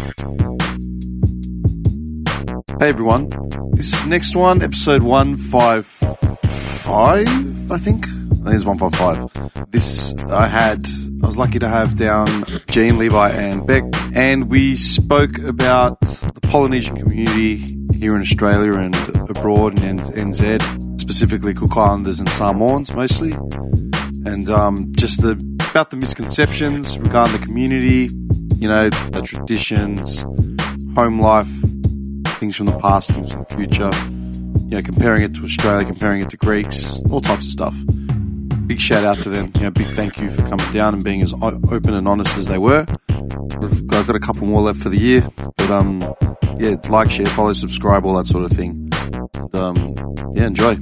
Hey everyone, this is next one, episode 155, I think it's 155. I was lucky to have down Jean, Levi and Beck, and we spoke about the Polynesian community here in Australia and abroad in NZ, specifically Cook Islanders and Samoans mostly, and about the misconceptions regarding the community, you know, the traditions, home life, things from the past, things from the future, you know, comparing it to Australia, comparing it to Greeks, all types of stuff. Big shout out to them, you know, big thank you for coming down and being as open and honest as they were. I've got a couple more left for the year, but yeah, like, share, follow, subscribe, all that sort of thing. And, yeah, enjoy.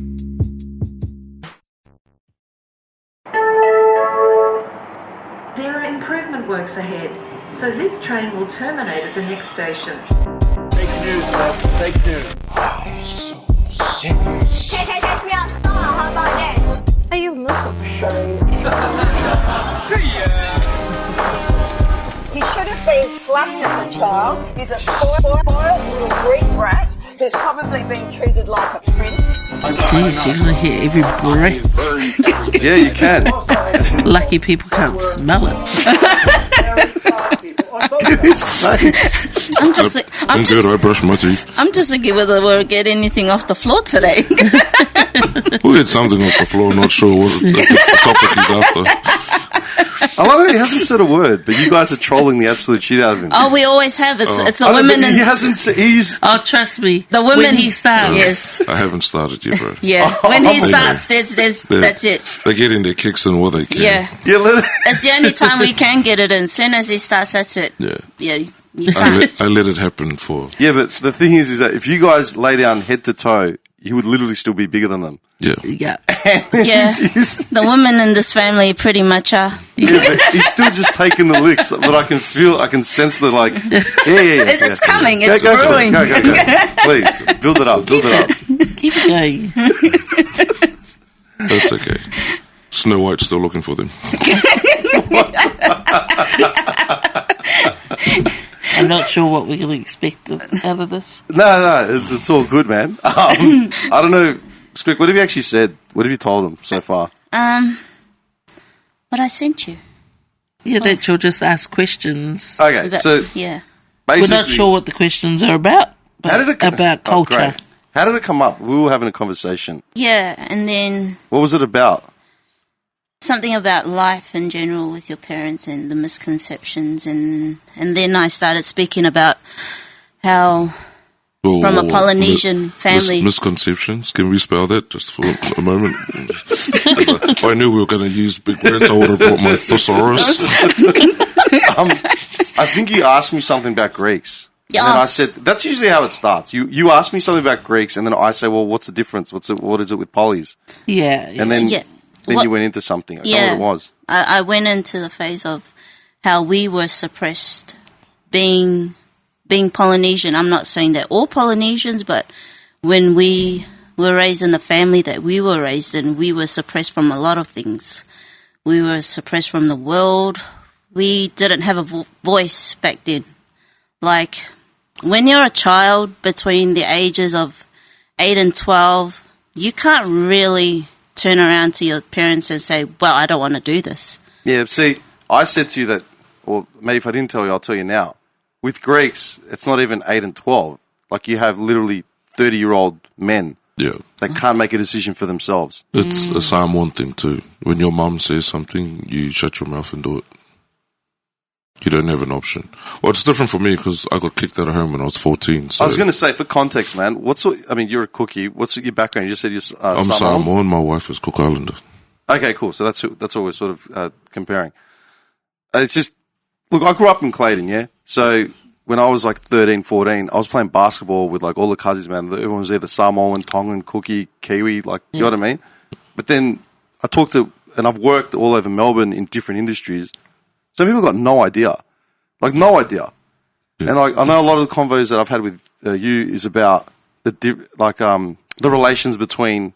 There are improvement works ahead, so this train will terminate at the next station. Fake news, folks. Fake news. Oh, so sick. Take me outside. How about that? Are you Muslim? He should have been slapped as a child. He's a spoiled little Greek brat who's probably been treated like a prince. Jeez, you're gonna hear every breath. Yeah, you can. Lucky people can't smell it. His face. I'm good. I brush my teeth. I'm just thinking whether we'll get anything off the floor today. We'll get something off the floor. Not sure if it's the topic he's after. I love it. He hasn't said a word, but you guys are trolling the absolute shit out of him. Oh, we always have. It's the women. He hasn't said. Oh, trust me. The women. When he starts. Yes. I haven't started yet, bro. Yeah. When he starts, that's it. They're getting their kicks in what they can. Yeah. It's the only time we can get it in. As soon as he starts, that's it. Yeah. Yeah. You can't. I let it happen for. Yeah, but the thing is that if you guys lay down head to toe, you would literally still be bigger than them. Yeah. Yeah. The women in this family pretty much are. Yeah, but he's still just taking the licks, but I can sense the like. Yeah. It's coming. It's brewing. Go. Please build it up. Keep it going. That's okay. Snow White's still looking for them. I'm not sure what we're going to expect out of this. No, it's all good, man. I don't know. Squick, what have you actually said? What have you told them so far? What I sent you. Yeah, that you'll just ask questions. Okay, so yeah, we're not sure what the questions are about. How did it come about culture? Great. How did it come up? We were having a conversation. Yeah, and then what was it about? Something about life in general with your parents and the misconceptions, and then I started speaking about how from a Polynesian family. Misconceptions? Can we spell that just for a moment? If I knew we were going to use big words, I would have brought my thesaurus. I think you asked me something about Greeks. Yeah. And then I said, that's usually how it starts. You ask me something about Greeks, and then I say, well, what's the difference? What is it with polys? Yeah. And then... Yeah. Then you went into something. I don't know what it was. I went into the phase of how we were suppressed being Polynesian. I'm not saying that all Polynesians, but when we were raised in the family that we were raised in, we were suppressed from a lot of things. We were suppressed from the world. We didn't have a voice back then. Like, when you're a child between the ages of 8 and 12, you can't really turn around to your parents and say, well, I don't want to do this. Yeah, see, I said to you that, or maybe if I didn't tell you, I'll tell you now. With Greeks, it's not even 8 and 12. Like, you have literally 30-year-old men that can't make a decision for themselves. It's a Samoan thing too. When your mum says something, you shut your mouth and do it. You don't have an option. Well, it's different for me because I got kicked out of home when I was 14. So. I was going to say, for context, man, you're a cookie. What's your background? You just said you're I'm Samoan. My wife is Cook Islander. Okay, cool. So that's what we're sort of comparing. It's just, look, I grew up in Clayton, yeah? So when I was like 13, 14, I was playing basketball with like all the cousins, man. Everyone was either Samoan, Tongan, Cookie, Kiwi, like, you know what I mean? But then and I've worked all over Melbourne in different industries. Some people got no idea. Like, no idea. Yeah. And like, I know a lot of the convos that I've had with you is about the relations between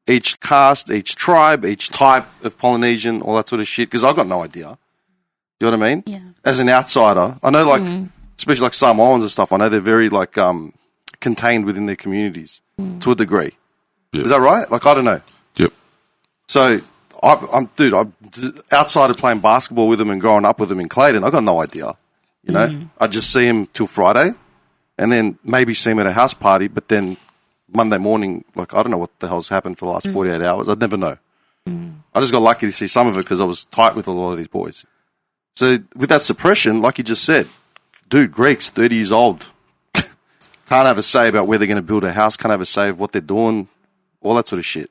each caste, each tribe, each type of Polynesian, all that sort of shit, because I got no idea. You know what I mean? Yeah. As an outsider, I know, like, especially like Samoans and stuff, I know they're very like contained within their communities to a degree. Yep. Is that right? Like, I don't know. Yep. So, I'm outside of playing basketball with them and growing up with them in Clayton, I got no idea. You know, I just see him till Friday, and then maybe see him at a house party, but then Monday morning, like, I don't know what the hell's happened for the last 48 hours. I'd never know. I just got lucky to see some of it because I was tight with a lot of these boys. So with that suppression, like you just said, dude, Greeks, 30 years old, can't have a say about where they're going to build a house, can't have a say of what they're doing, all that sort of shit.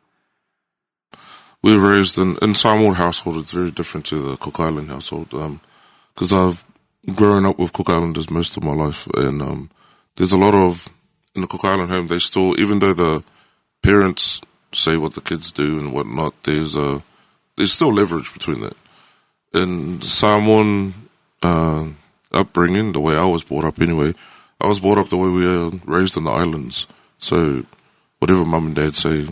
We were raised in Samoan household. It's very different to the Cook Island household because I've grown up with Cook Islanders most of my life, and there's a lot of in the Cook Island home. They still, even though the parents say what the kids do and whatnot, there's still leverage between that. In Samoan upbringing, the way I was brought up anyway, I was brought up the way we were raised in the islands. So whatever mum and dad say,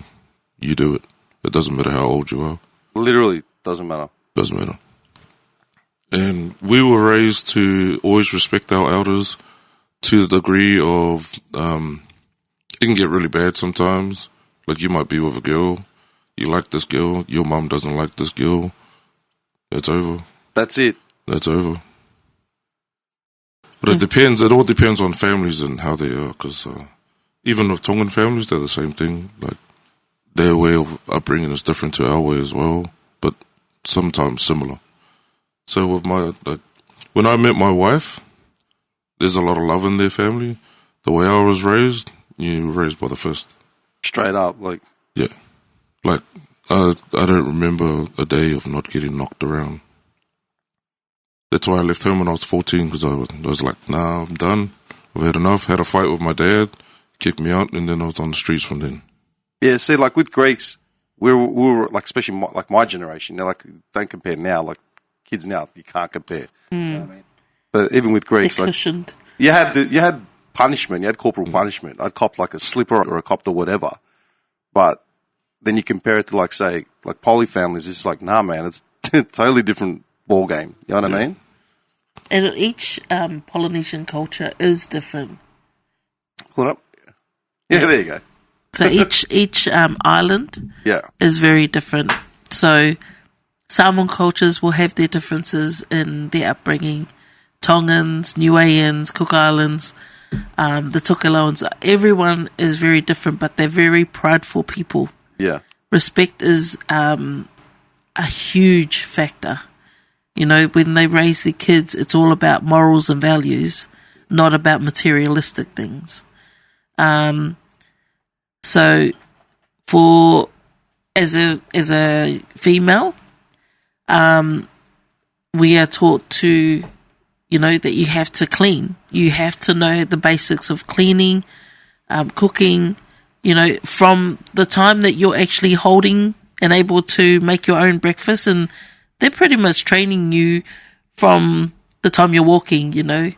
you do it. It doesn't matter how old you are. Literally, doesn't matter. Doesn't matter. And we were raised to always respect our elders to the degree of it can get really bad sometimes. Like, you might be with a girl, you like this girl, your mum doesn't like this girl. It's over. That's it. That's over. But it all depends on families and how they are, because even with Tongan families, they're the same thing. Like, their way of upbringing is different to our way as well, but sometimes similar. So with when I met my wife, there's a lot of love in their family. The way I was raised, you were raised by the fist. Straight up, like... Yeah. Like, I don't remember a day of not getting knocked around. That's why I left home when I was 14, because I was like, nah, I'm done. I've had enough. Had a fight with my dad, kicked me out, and then I was on the streets from then. Yeah, see, like with Greeks, we were like, especially my generation, they're like, don't compare now, like kids now, you can't compare. You know what I mean? But even with Greeks, like, you had punishment, you had corporal punishment. I'd cop like a slipper or a cop or whatever. But then you compare it to like, say, like poly families, it's just like, nah, man, it's a totally different ball game. You know what I mean? And each Polynesian culture is different. Pull it up. Yeah, there you go. So each island is very different. So Samoan cultures will have their differences in their upbringing. Tongans, Niueans, Cook Islands, the Tokelauans, everyone is very different, but they're very prideful people. Yeah. Respect is a huge factor. You know, when they raise their kids, it's all about morals and values, not about materialistic things. So, as a female, we are taught to, you know, that you have to clean. You have to know the basics of cleaning, cooking. You know, from the time that you're actually holding and able to make your own breakfast, and they're pretty much training you from the time you're walking. You know.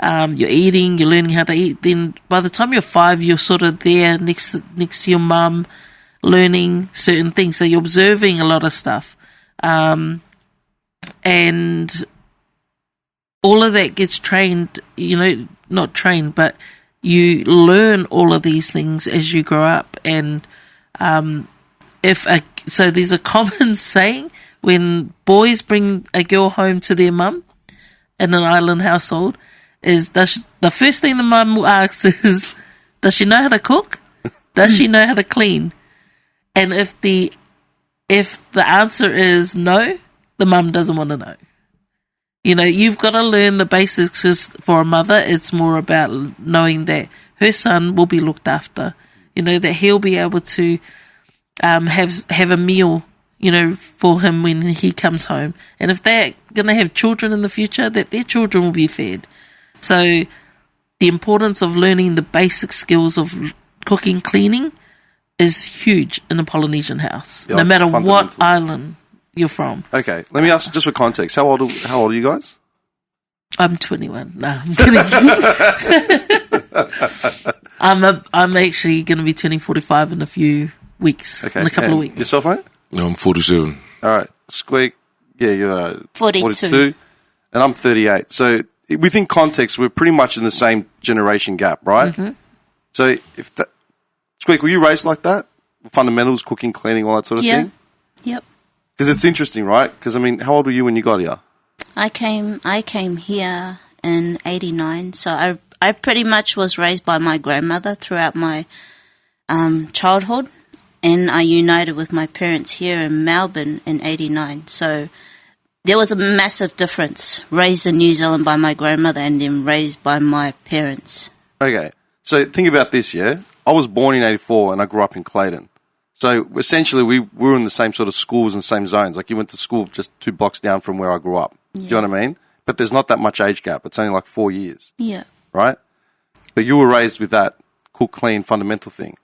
You're eating, you're learning how to eat. Then by the time you're 5, you're sort of there next to your mum, learning certain things. So you're observing a lot of stuff. And all of that gets trained, you know, not trained, but you learn all of these things as you grow up. And so there's a common saying when boys bring a girl home to their mum in an island household, is the first thing the mum will ask is, does she know how to cook? Does she know how to clean? And if the answer is no, the mum doesn't want to know. You know, you've got to learn the basics, because for a mother, it's more about knowing that her son will be looked after. You know, that he'll be able to have a meal, you know, for him when he comes home. And if they're going to have children in the future, that their children will be fed. So the importance of learning the basic skills of cooking, cleaning is huge in a Polynesian house, no matter what island you're from. Okay, let me ask just for context. How old are you guys? I'm 21. No, I'm kidding. I'm actually going to be turning 45 in a few weeks, in a couple of weeks. Yourself, mate? No, I'm 47. All right, Squeak. Yeah, you're 42. And I'm 38. So within context, we're pretty much in the same generation gap, right? Mm-hmm. So if that, Squeak, were you raised like that? Fundamentals, cooking, cleaning, all that sort of thing? Yep. Because it's interesting, right? Because, I mean, how old were you when you got here? I came here in 89, so I pretty much was raised by my grandmother throughout my childhood, and I united with my parents here in Melbourne in 89. So there was a massive difference, raised in New Zealand by my grandmother and then raised by my parents. Okay, so think about this, yeah? I was born in 84 and I grew up in Clayton. So essentially we were in the same sort of schools and same zones. Like you went to school just 2 blocks down from where I grew up. Yeah. Do you know what I mean? But there's not that much age gap. It's only like 4 years. Yeah. Right? But you were raised with that cook, clean, fundamental thing.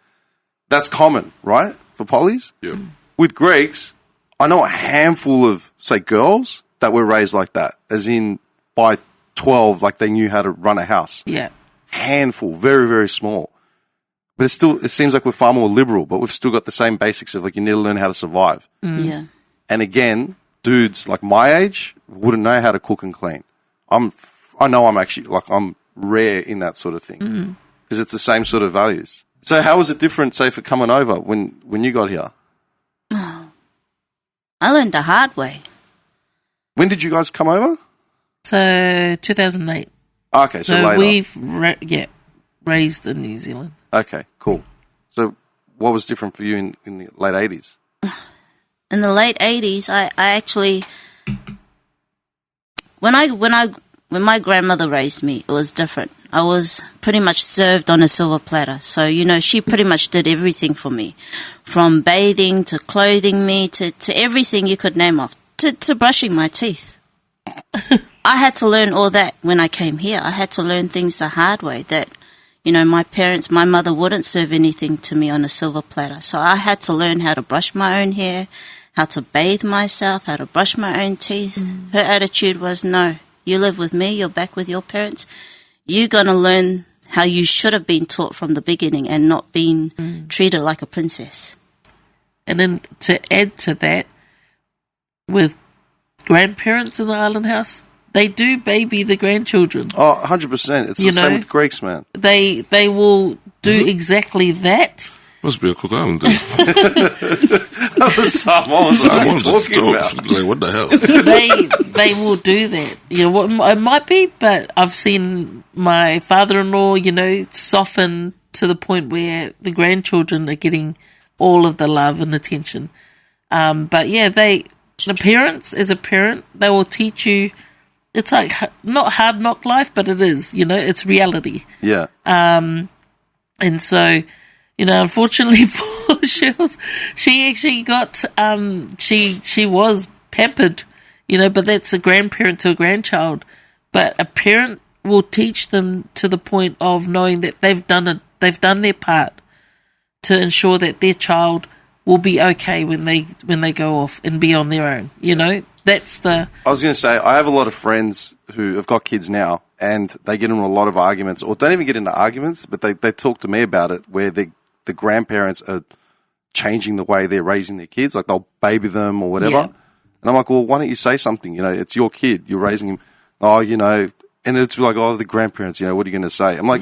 That's common, right? For polys? Yeah. With Greeks, I know a handful of, say, girls that were raised like that. As in, by 12, like they knew how to run a house. Yeah. Handful. Very, very small. But it seems like we're far more liberal, but we've still got the same basics of like you need to learn how to survive. Yeah. And again, dudes like my age wouldn't know how to cook and clean. I know I'm actually like I'm rare in that sort of thing because it's the same sort of values. So how was it different, say, for coming over when you got here? Oh, I learned the hard way. When did you guys come over? So 2008. Okay, so later. We've raised in New Zealand. Okay, cool. So what was different for you in the late 80s? In the late 80s, I actually, when my grandmother raised me, it was different. I was pretty much served on a silver platter. So, you know, she pretty much did everything for me, from bathing to clothing me to everything you could name off, to brushing my teeth. I had to learn all that when I came here. I had to learn things the hard way that, you know, my mother wouldn't serve anything to me on a silver platter. So I had to learn how to brush my own hair, how to bathe myself, how to brush my own teeth. Her attitude was, no, you live with me, you're back with your parents. You're going to learn how you should have been taught from the beginning and not being treated like a princess. And then to add to that, with grandparents in the island house, they do baby the grandchildren. Oh, 100%. It's the same with Greeks, man. They will do exactly that. Must be a Cook Island thing. Someone's talking about. Like, what the hell? They will do that. You know, what it might be, but I've seen my father-in-law, you know, soften to the point where the grandchildren are getting all of the love and attention. But yeah, the parents, as a parent, they will teach you. It's like not hard knock life, but it is. You know, it's reality. Yeah. And so, you know, unfortunately for Shells, she actually got she was pampered, you know, but that's a grandparent to a grandchild. But a parent will teach them to the point of knowing that they've done their part to ensure that their child will be okay when they go off and be on their own. You know, that's the. I was going to say, I have a lot of friends who have got kids now, and they get into a lot of arguments, or don't even get into arguments, but they talk to me about it, where the grandparents are changing the way they're raising their kids, like they'll baby them or whatever. Yeah. And I'm like, well, why don't you say something? You know, it's your kid, you're raising him. Oh, you know, and it's like, oh, the grandparents, you know, what are you going to say? I'm like,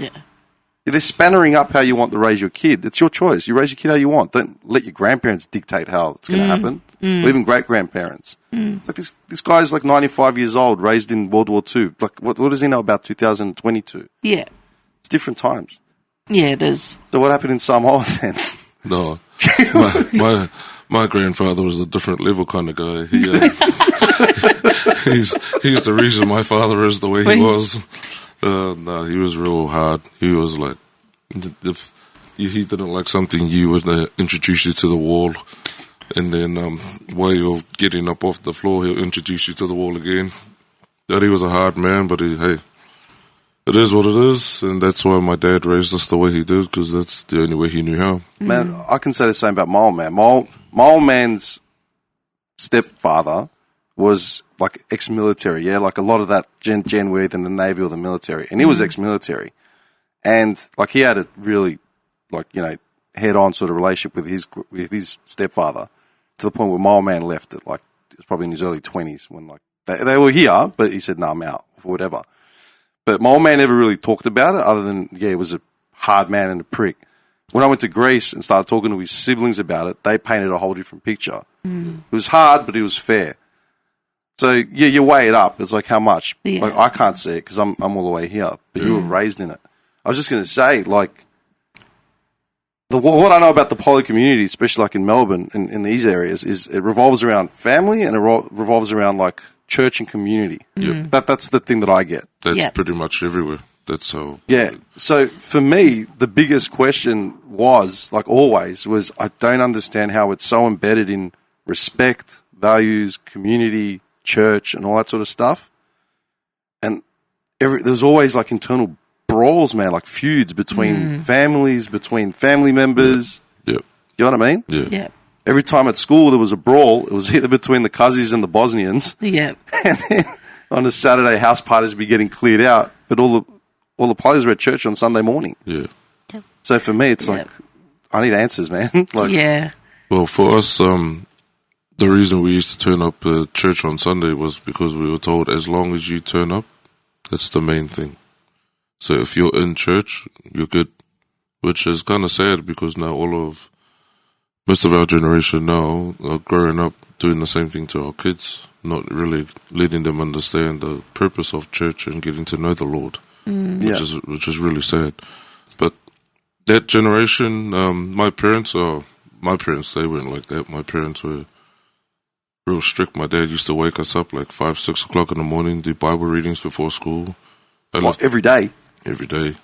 they're spannering up how you want to raise your kid. It's your choice. You raise your kid how you want. Don't let your grandparents dictate how it's going to happen, or even great-grandparents. It's like this guy's like 95 years old, raised in World War II. Like, what does he know about 2022? Yeah. It's different times. Yeah, it is. So what happened in Samoa then? No. My grandfather was a different level kind of guy. He, he's the reason my father is the way he was. No, he was real hard. He was like, if he didn't like something, you would introduce you to the wall. And then while you're getting up off the floor, he'll introduce you to the wall again. Daddy was a hard man, but hey, it is what it is. And that's why my dad raised us the way he did, because that's the only way he knew how. Man, I can say the same about my old man. My old man's stepfather was like ex-military, yeah? Like a lot of that gen with in the Navy or the military. And he was ex-military. And like he had a really, like, you know, head-on sort of relationship with his stepfather, to the point where my old man left it, like, it was probably in his early 20s when, like, they were here, but he said, no, I'm out, or whatever. But my old man never really talked about it other than, he was a hard man and a prick. When I went to Greece and started talking to his siblings about it, they painted a whole different picture. It was hard, but it was fair. So, you weigh it up. It's like, how much? Yeah. Like, I can't see it because I'm all the way here, but you were raised in it. I was just going to say, like, what I know about the poly community, especially like in Melbourne and in these areas, is it revolves around family and it revolves around like church and community. That's the thing that I get. That's pretty much everywhere. That's how. Yeah. So for me, the biggest question was, like always, was I don't understand how it's so embedded in respect, values, community, church, and all that sort of stuff. And there's always like internal brawls, man, like feuds between families, between family members. Yeah. You know what I mean? Yeah. Every time at school there was a brawl, it was either between the Kazis and the Bosnians. Yeah. And then on a Saturday, house parties would be getting cleared out, but all the parties were at church on Sunday morning. Yeah. So for me, it's like, I need answers, man. Like, yeah. Well, for us, the reason we used to turn up at church on Sunday was because we were told as long as you turn up, that's the main thing. So if you're in church, you're good, which is kind of sad because now most of our generation now are growing up doing the same thing to our kids, not really letting them understand the purpose of church and getting to know the Lord, which is really sad. But that generation, my parents, they weren't like that. My parents were real strict. My dad used to wake us up like 5, 6 o'clock in the morning, do Bible readings before school. every day? Every day.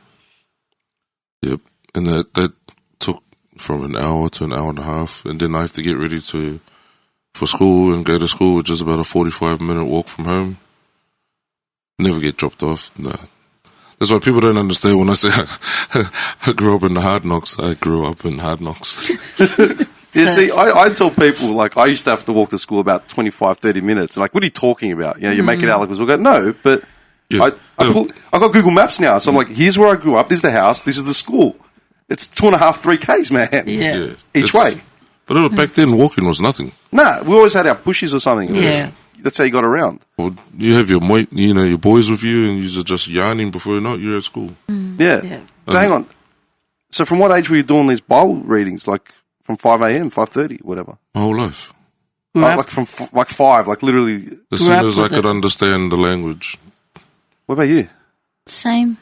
Yep. And that took from an hour to an hour and a half. And then I have to get ready for school and go to school, which is about a 45-minute walk from home. Never get dropped off. Nah. That's why people don't understand when I say I grew up in the Hard Knocks. I grew up in Hard Knocks. See, I tell people, like, I used to have to walk to school about 25, 30 minutes. Like, what are you talking about? You make it out like it was all good. No, but I got Google Maps now. So I'm like, here's where I grew up. This is the house. This is the school. It's 2.5, 3 Ks, man. Yeah. Each way. But back then, walking was nothing. Nah, we always had our pushes or something. Yeah. That's how you got around. Well, you have your boys with you, and you're just yarning before you know it, you're at school. Yeah. So hang on. So from what age were you doing these Bible readings? Like from 5 a.m., 5:30, whatever. My whole life. Like from 5, like literally. As soon as I could understand the language. What about you? Same.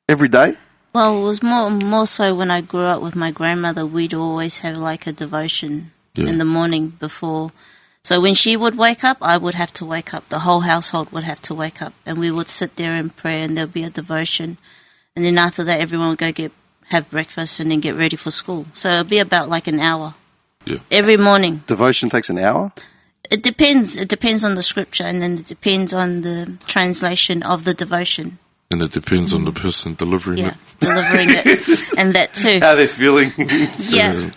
Every day? Well, it was more so when I grew up with my grandmother. We'd always have like a devotion in the morning before. So when she would wake up, I would have to wake up. The whole household would have to wake up, and we would sit there in prayer, and there'd be a devotion. And then after that, everyone would go have breakfast and then get ready for school. So it'd be about like an hour. Yeah. Every morning. Devotion takes an hour? It depends. It depends on the scripture, and then it depends on the translation of the devotion. And it depends on the person delivering it. Delivering it, and that too. How they're feeling. Yeah.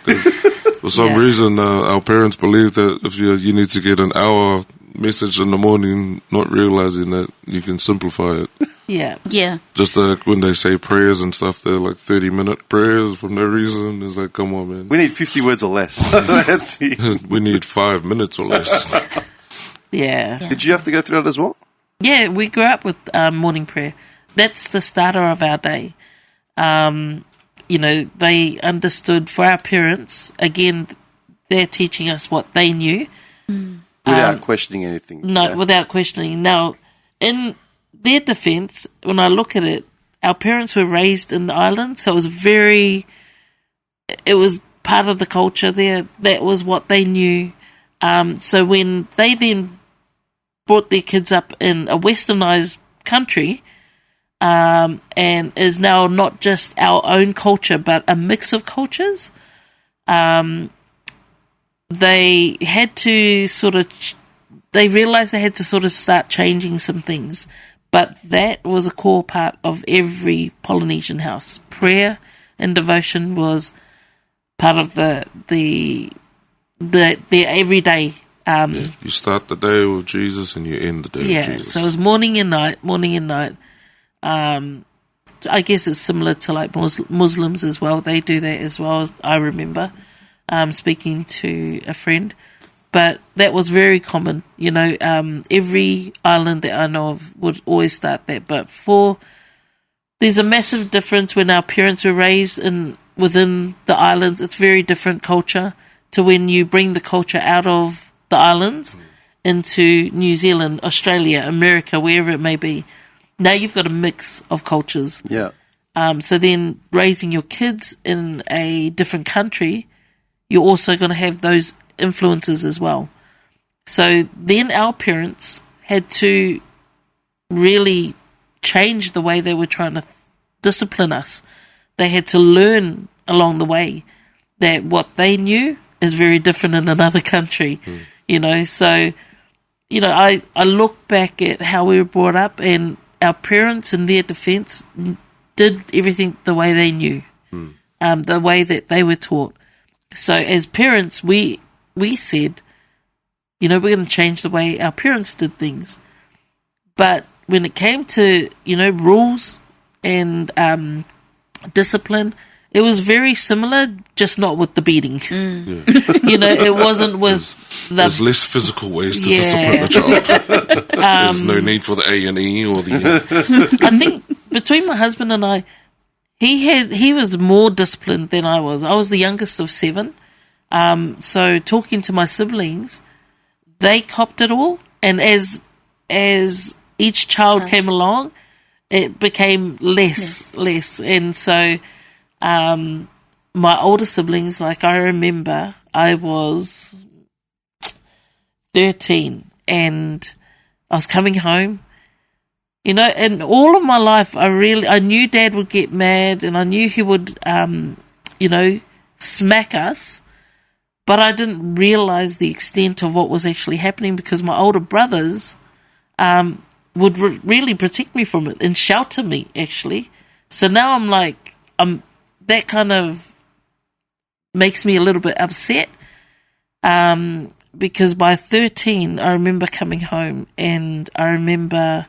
For some reason, our parents believe that if you need to get an hour message in the morning, not realizing that you can simplify it. Yeah. Yeah. Just like when they say prayers and stuff, they're like 30-minute prayers for no reason. It's like, come on, man. We need 50 words or less. That's it. We need 5 minutes or less. Yeah. Did you have to go through that as well? Yeah, we grew up with morning prayer. That's the starter of our day. They understood for our parents, again, they're teaching us what they knew. Without questioning anything. No, without questioning. Now, in their defense, when I look at it, our parents were raised in the island, so it was part of the culture there. That was what they knew. So when they then brought their kids up in a westernized country, and is now not just our own culture, but a mix of cultures, they had to they realized they had to sort of start changing some things. But that was a core part of every Polynesian house. Prayer and devotion was part of the everyday. You start the day with Jesus and you end the day with Jesus. Yeah, so it was morning and night. I guess it's similar to like Muslims as well. They do that as well, as I remember speaking to a friend. but that was very common. Every island that I know of would always start that. But there's a massive difference when our parents were raised within the islands. It's very different culture to when you bring the culture out of the islands into New Zealand, Australia, America, wherever it may be. Now you've got a mix of cultures. Yeah. So then raising your kids in a different country, you're also going to have those influences as well. So then our parents had to really change the way they were trying to discipline us. They had to learn along the way that what they knew is very different in another country, So, I look back at how we were brought up, and our parents, in their defense, did everything the way they knew, the way that they were taught. So as parents, we said, we're going to change the way our parents did things. But when it came to, rules and discipline, it was very similar, just not with the beating. It wasn't with there's less physical ways to discipline the child. There's no need for the A&E or the... I think between my husband and I, he was more disciplined than I was. I was the youngest of 7. So talking to my siblings, they copped it all. And as each child came along, it became less. And so my older siblings, like I remember I was 13 and I was coming home. And all of my life, I knew Dad would get mad and I knew he would, smack us, but I didn't realize the extent of what was actually happening because my older brothers would really protect me from it and shelter me, actually. So now I'm like, that kind of makes me a little bit upset because by 13, I remember coming home and I remember...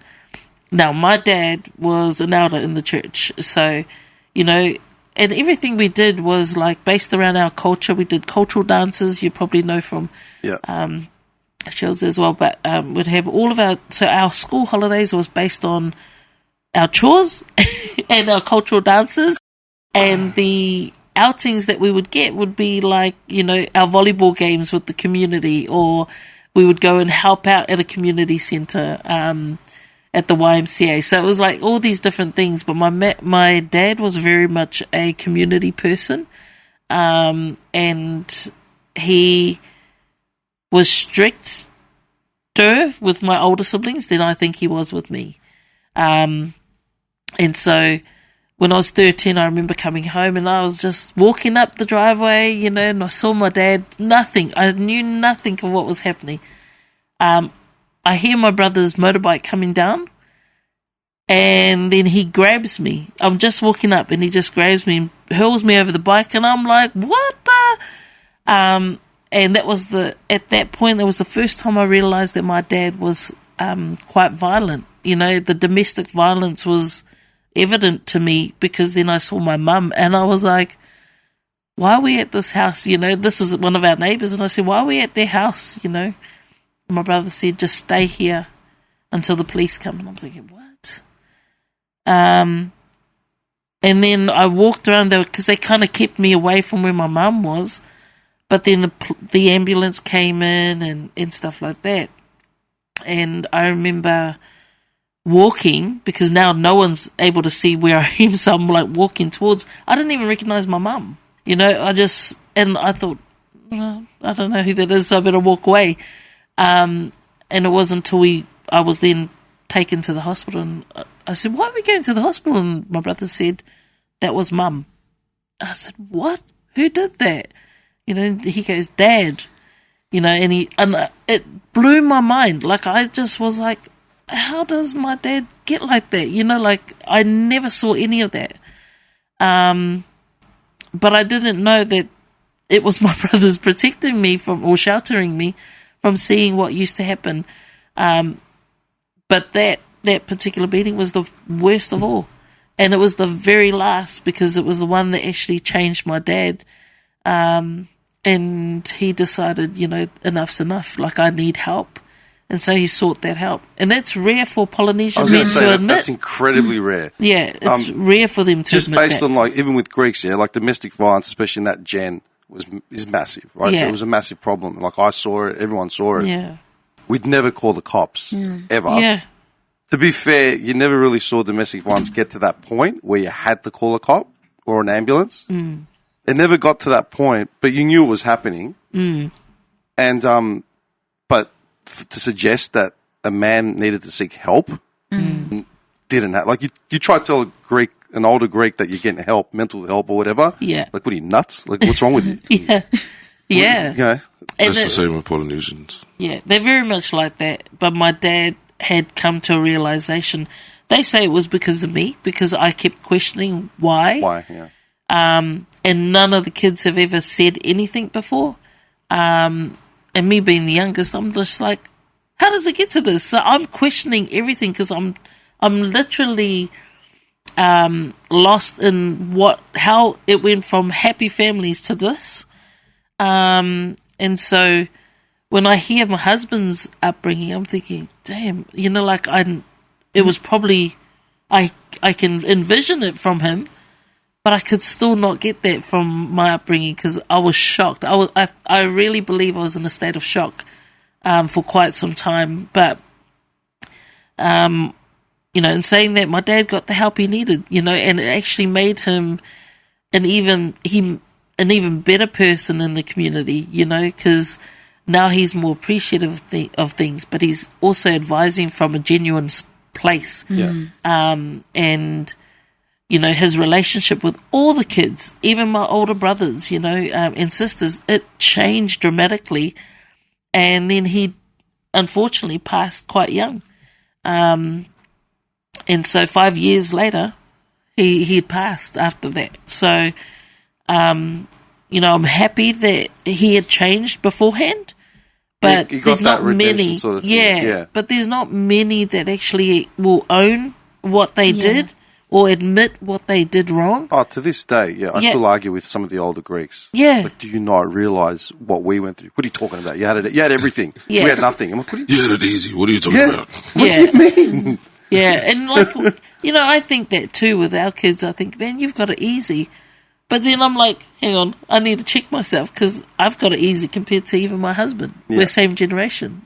Now, my dad was an elder in the church, so, and everything we did was, like, based around our culture. We did cultural dances, you probably know from shows as well, but we'd have all of our school holidays was based on our chores and our cultural dances, and the outings that we would get would be, like, our volleyball games with the community, or we would go and help out at a community centre, at the YMCA. So it was like all these different things, but my dad was very much a community person, and he was stricter with my older siblings than I think he was with me. And so when I was 13, I remember coming home and I was just walking up the driveway, and I saw my dad, I knew nothing of what was happening. I hear my brother's motorbike coming down, and then he grabs me. I'm just walking up, and he just grabs me and hurls me over the bike, and I'm like, what the? And that was at that point, that was the first time I realised that my dad was quite violent. The domestic violence was evident to me because then I saw my mum, and I was like, why are we at this house? This was one of our neighbours, and I said, why are we at their house? My brother said, just stay here until the police come. And I'm thinking, what? And then I walked around there because they kind of kept me away from where my mum was. But then the ambulance came in and stuff like that. And I remember walking because now no one's able to see where I am. So I'm like walking towards. I didn't even recognize my mum. And I thought, I don't know who that is, so I better walk away. And it wasn't until I was then taken to the hospital, and I said, why are we going to the hospital? And my brother said, that was Mum. I said, what? Who did that? He goes, Dad. And it blew my mind. Like, I just was like, how does my dad get like that? Like, I never saw any of that. But I didn't know that it was my brothers protecting me or sheltering me from seeing what used to happen. But that particular beating was the worst of all. And it was the very last because it was the one that actually changed my dad. And he decided, enough's enough. Like, I need help. And so he sought that help. And that's rare for Polynesian men to admit. That's incredibly rare. Yeah, it's rare for them to just admit based on, like, even with Greeks, like domestic violence, especially in that gen, is massive, right? Yeah. So it was a massive problem. Like, I saw it, everyone saw it. Yeah. We'd never call the cops, ever. Yeah. To be fair, you never really saw domestic violence get to that point where you had to call a cop or an ambulance. It never got to that point, but you knew it was happening. And, but to suggest that a man needed to seek help didn't have, like, you try to tell an older Greek that you're getting help, mental help or whatever. Yeah. Like, what are you, nuts? Like, what's wrong with you? Yeah. Yeah. You know, That's the same with Polynesians. Yeah, they're very much like that. But my dad had come to a realization. They say it was because of me, because I kept questioning why. Why, yeah. And none of the kids have ever said anything before. And me being the youngest, I'm just like, how does it get to this? So I'm questioning everything because I'm literally lost in how it went from happy families to this. And so when I hear my husband's upbringing, I'm thinking, damn, it was probably, I can envision it from him, but I could still not get that from my upbringing because I was shocked. I really believe I was in a state of shock for quite some time. But, in saying that, my dad got the help he needed, and it actually made him an even better person in the community, because now he's more appreciative of things, but he's also advising from a genuine place. Yeah. And his relationship with all the kids, even my older brothers, and sisters, it changed dramatically. And then he unfortunately passed quite young. And so 5 years later, he'd passed after that. So, I'm happy that he had changed beforehand. But he got there's that not many. sort of thing. Yeah, but there's not many that actually will own what they did or admit what they did wrong. Oh, to this day, I still argue with some of the older Greeks. Yeah. Like, do you not realise what we went through? What are you talking about? You had everything. Yeah. We had nothing. I'm like, You had it easy. What are you talking about? What do you mean? Yeah, and I think that too with our kids. I think, man, you've got it easy. But then I'm like, hang on, I need to check myself because I've got it easy compared to even my husband. Yeah. We're same generation,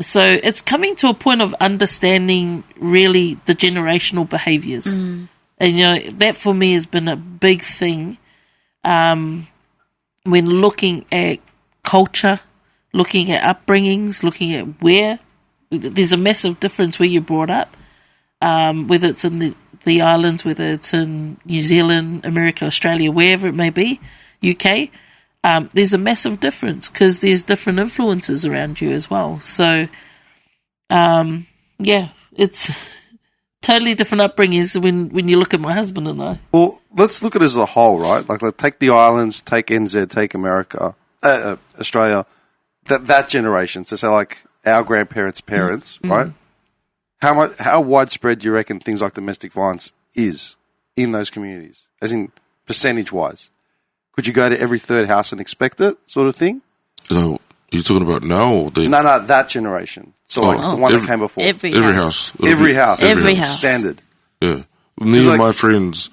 So it's coming to a point of understanding really the generational behaviours. And, that for me has been a big thing when looking at culture, looking at upbringings, looking at where. There's a massive difference where you're brought up, whether it's in the islands, whether it's in New Zealand, America, Australia, wherever it may be, UK. There's a massive difference because there's different influences around you as well. So, it's totally different upbringings when you look at my husband and I. Well, let's look at it as a whole, right? Like take the islands, take NZ, take America, Australia, that generation. So say like our grandparents' parents, right? How widespread do you reckon things like domestic violence is in those communities, as in percentage-wise? Could you go to every third house and expect it, sort of thing? No, you're talking about now? Or No, that generation. So the one that came before. Every house. Every house. Every house. Standard. Yeah. Me and my friends,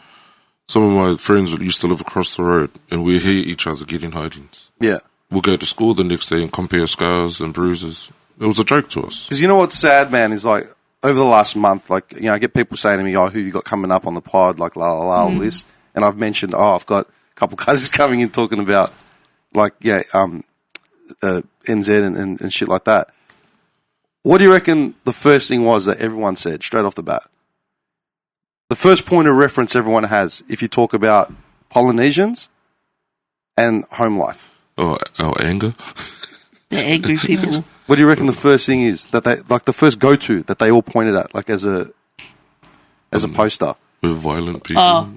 some of my friends used to live across the road, and we hear each other getting hidings. Yeah. We'll go to school the next day and compare scars and bruises. It was a joke to us. Because you know what's sad, man, is like, over the last month, like, I get people saying to me, who you got coming up on the pod, like, all this. And I've mentioned, I've got a couple guys coming in talking about, like, NZ and shit like that. What do you reckon the first thing was that everyone said straight off the bat? The first point of reference everyone has if you talk about Polynesians and home life. Oh, our anger? They're angry people. What do you reckon the first thing is that they, like the first go-to that they all pointed at, like as a poster? We're violent people.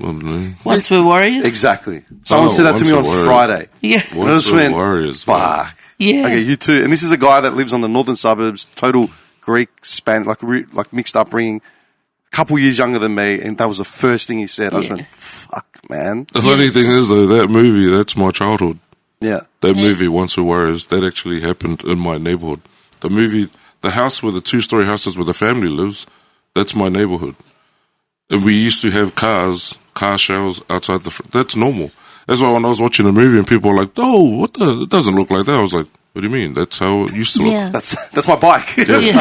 Once we're warriors? Exactly. Someone said that to me on Friday. Yeah. Once we're warriors. Fuck. Yeah. Okay, you too. And this is a guy that lives on the northern suburbs, total Greek, Spanish, like mixed upbringing, couple years younger than me, and that was the first thing he said. I just went, fuck, man. The funny thing is, though, that movie, that's my childhood. Yeah. That movie, Once We Warriors, that actually happened in my neighborhood. The movie, the house where the 2-story houses where the family lives, that's my neighborhood. And we used to have car showers outside the that's normal. That's why when I was watching the movie and people were like, oh, it doesn't look like that. I was like, what do you mean? That's how it used to look. Yeah. That's my bike.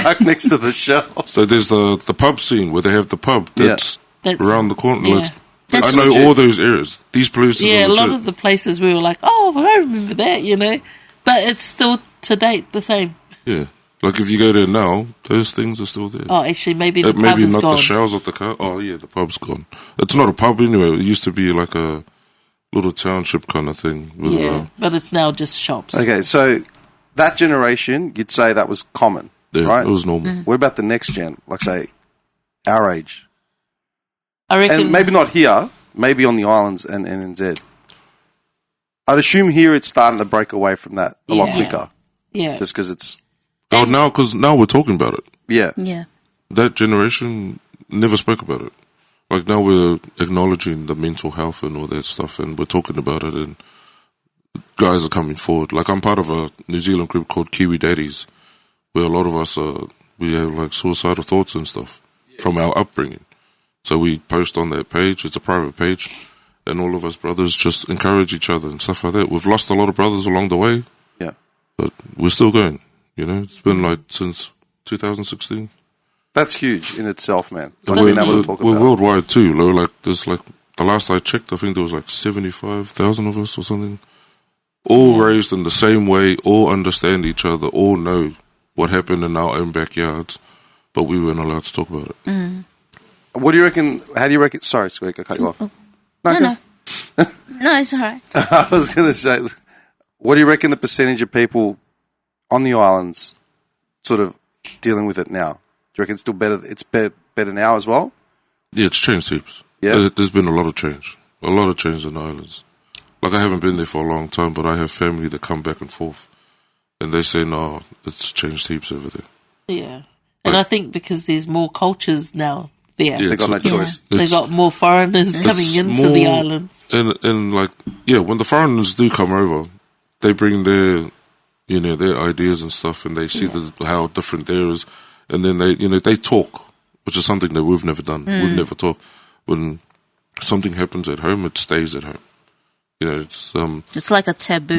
Parked next to the shelf. So there's the pub scene where they have the pub. That's around the corner. Yeah. I know legit. all those areas. These places Yeah, are a lot legit. of the places we were like, oh, I remember that, you know. But it's still, to date, the same. Yeah. Like if you go there now, those things are still there. Oh, actually, maybe the pub Maybe is not gone. the showers of the car. Oh, yeah, the pub's gone. It's not a pub anyway. It used to be like a little township kind of thing. With, Yeah, but it's now just shops. Okay, so that generation, you'd say that was common, right? It was normal. What about the next gen? Like, say, our age? I reckon. And maybe not here, maybe on the islands and NZ. I'd assume here it's starting to break away from that a lot Yeah. quicker. Yeah. Just because it's, Oh, because now we're talking about it. yeah. Yeah. That generation never spoke about it. Like now we're acknowledging the mental health and all that stuff, and we're talking about it, and guys are coming forward. Like I'm part of a New Zealand group called Kiwi Daddies, where a lot of us we have like suicidal thoughts and stuff from our upbringing. So we post on that page. It's a private page, and all of us brothers just encourage each other and stuff like that. We've lost a lot of brothers along the way, Yeah. but we're still going. You know, it's been like since 2016. That's huge in itself, man. Like And being able to talk we're about it. worldwide too. Like there's like the last I checked, I think there was like 75,000 of us or something. All raised in the same way, all understand each other, all know what happened in our own backyards, but we weren't allowed to talk about it. Mm. What do you reckon? How do you reckon? Sorry, Squeak, I cut you off. No. No, it's all right. I was going to say, what do you reckon the percentage of people on the islands sort of dealing with it now? Do you reckon it's still better? It's better now as well? Yeah, it's changed heaps. Yeah. There's been a lot of change. A lot of change in the islands. Like I haven't been there for a long time, but I have family that come back and forth. And they say, no, it's changed heaps over there. Yeah. And I think because there's more cultures now there. Yeah, They got no choice. They got more foreigners coming into the islands. And like, yeah, when the foreigners do come over, they bring their, you know, their ideas and stuff, and they see how different there is. And then they talk, which is something that we've never done. We've never talked. When something happens at home, it stays at home. You know, It's like a taboo.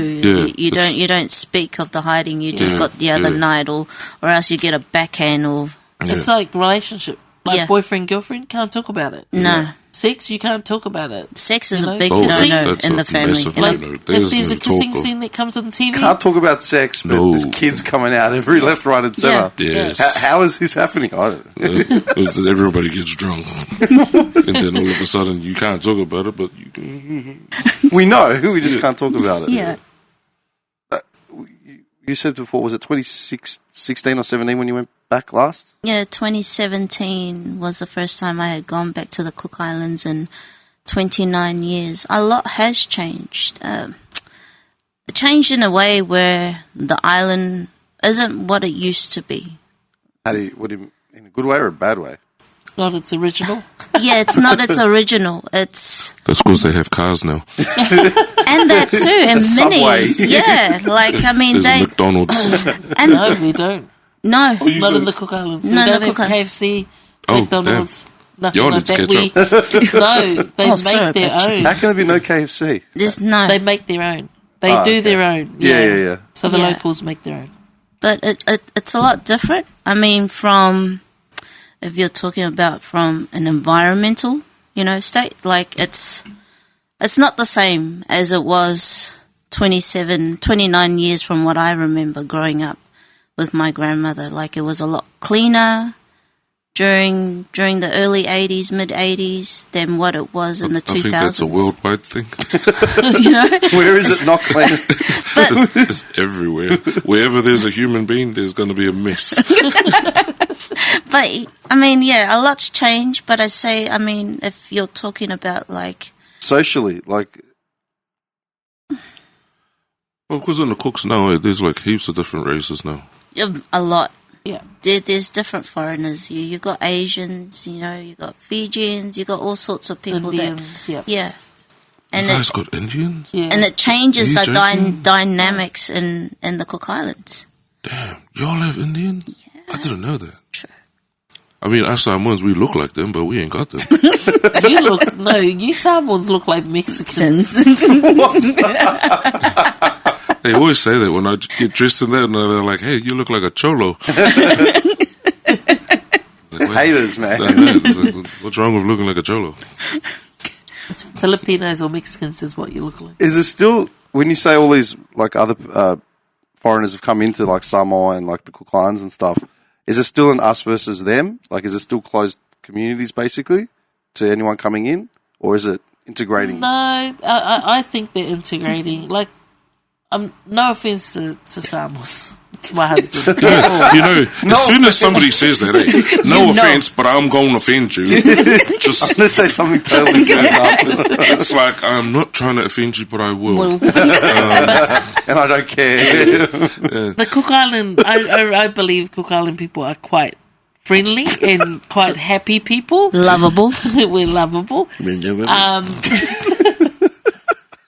Yeah, you don't speak of the hiding. You just got the other night, or else you get a backhand, or It's like relationship. Like Yeah. boyfriend, girlfriend, can't talk about it. no. Sex, you can't talk about it. Sex is You a know? big Oh, no-no that's in a the family. massive Like, no-no. If there's a There's no kissing talk of- scene that comes on TV, Can't talk about sex, but No. there's kids coming out every left, right, and centre. Yes. How is this happening? I don't Everybody gets drunk. And then all of a sudden, you can't talk about it, but you can. We know. We just can't talk about it. yeah. You said before, was it 2016 or 17 when you went back last? Yeah, 2017 was the first time I had gone back to the Cook Islands in 29 years. A lot has changed. Changed in a way where the island isn't what it used to be. What do you, in a good way or a bad way? not its original. Yeah, it's not its original. It's That's because they have cars now. and that too, and Subway. minis. Yeah, like I mean There's a they McDonald's. and No, we don't. no. Not in the Cook Islands. No, we don't the have Cook Islands. KFC, Oh, McDonald's, nothing Y'all like need to that. No, they Oh, make sorry, their Patrick. own. How can there be no KFC? There's no. They make their own. They Oh, do okay. their own. Yeah. So the Yeah. locals make their own. But it's a lot different. I mean, from if you're talking about from an environmental, state, like it's not the same as it was 29 years from what I remember growing up with my grandmother. Like it was a lot cleaner during the early 80s, mid 80s than what it was in the 2000s. I think that's a worldwide thing. Where is it not clean? It's everywhere. Wherever there's a human being, there's going to be a mess. But, I mean, yeah, a lot's changed. But if you're talking about, like... Socially, like... Well, because in the Cooks now, there's like heaps of different races now. A lot. Yeah. There's different foreigners here. You got Asians, you know, you got Fijians, you got all sorts of people Indians, that, yeah. And You guys got Indians? Yeah. and it changes Are the you joking? dynamics in the Cook Islands. Damn, y'all have Indians? I didn't know that. Sure. I mean, us Samoans, we look like them, but we ain't got them. You Samoans look like Mexicans. They always say that when I get dressed in that, and they're like, hey, you look like a cholo. Like, Haters, man. It's like, what's wrong with looking like a cholo? It's Filipinos or Mexicans is what you look like. Is it still, when you say all these like other foreigners have come into like Samoa and like the Cook Islands and stuff, is it still an us versus them? Like, is it still closed communities basically to anyone coming in, or is it integrating? No, I think they're integrating. Like, no offense to Samoans, to my husband. You know, as soon as somebody says that, hey, no offense, but I'm going to offend you. I'm Just, going to say something totally different after. it's like, I'm not trying to offend you, but I will. And I don't care. The Cook Island, I believe Cook Island people are quite friendly and quite happy people. Lovable. We're lovable.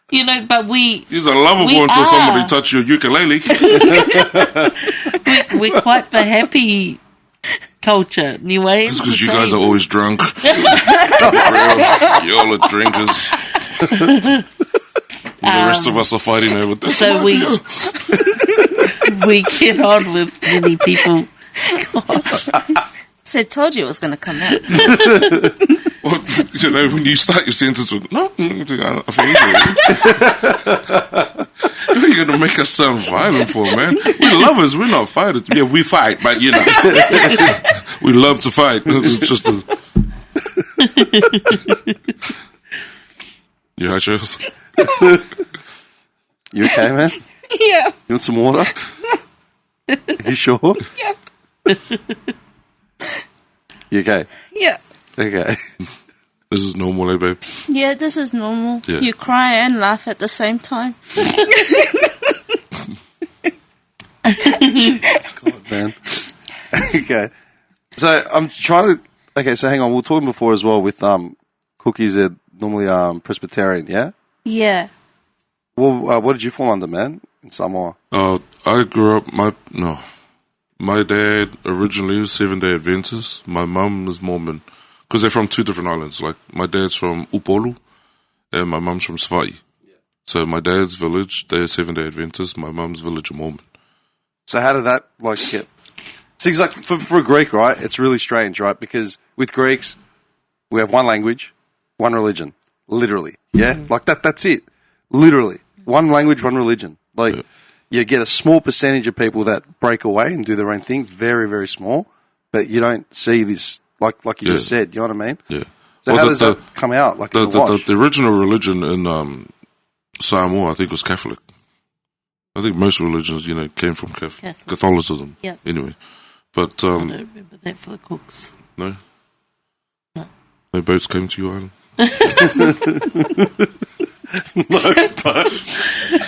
You know, but He's a lovable we until are. somebody touch your ukulele. we're quite the happy culture, anyway. It's because you guys are always drunk. Y'all are drinkers. The rest of us are fighting over this. So we get on with many people. So I told you it was going to come out. Well, you know, when you start your sentence with, no, I offend you. What are you going to make us sound violent for, man? We're lovers, we're not fighters. Yeah, we fight, but you know, we love to fight. It's just You hot Charles? You okay, man? Yeah. You want some water? You sure? Yeah. You okay? Yeah. Okay. This is normal, eh, babe? Yeah, this is normal. Yeah. You cry and laugh at the same time. God, man. Okay. So I'm trying to. Okay, so hang on. We were talking before as well with cookies. They're normally Presbyterian, yeah. Yeah. Well, what did you fall under, man, in Samoa? I grew up. My dad originally was Seventh-day Adventist. My mum is Mormon because they're from two different islands. Like my dad's from Upolu, and my mum's from Savai. Yeah. So my dad's village, they're Seventh-day Adventist. My mum's village, are Mormon. So how did that like get? See, 'cause like for a Greek, right? It's really strange, right? Because with Greeks, we have one language, one religion, literally. Yeah, like that. That's it. Literally, one language, one religion. Like you get a small percentage of people that break away and do their own thing, very, very small. But you don't see this, like you just said. You know what I mean? Yeah. So how does that come out? Like in the wash? The original religion in Samoa, I think, was Catholic. I think most religions, came from Catholicism. Yep. Anyway, but I don't remember that for the cooks. no, no boats came to your island.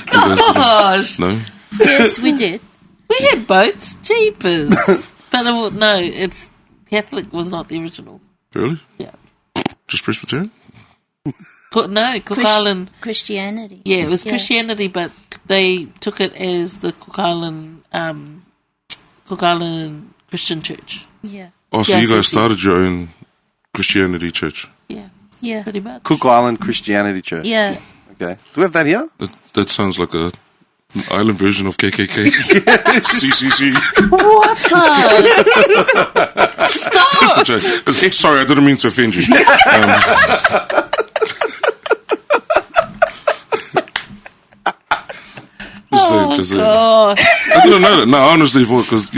Gosh, No, Yes, we did. we had boats, jeepers. But it's Catholic was not the original. really? Yeah. Just Presbyterian? Cook Island. Christianity. Yeah, it was Christianity, but they took it as the Cook Island Christian Church. Yeah. Oh, so you CICC. guys started your own Christianity church? Yeah, Yeah. pretty much. Cook Island Christianity Church. Yeah. Okay. Do we have that here? That sounds like an island version of KKK. CCC. What the? Stop! It's a joke. Sorry, I didn't mean to offend you. Just saying. God. I didn't know that. No, I honestly thought because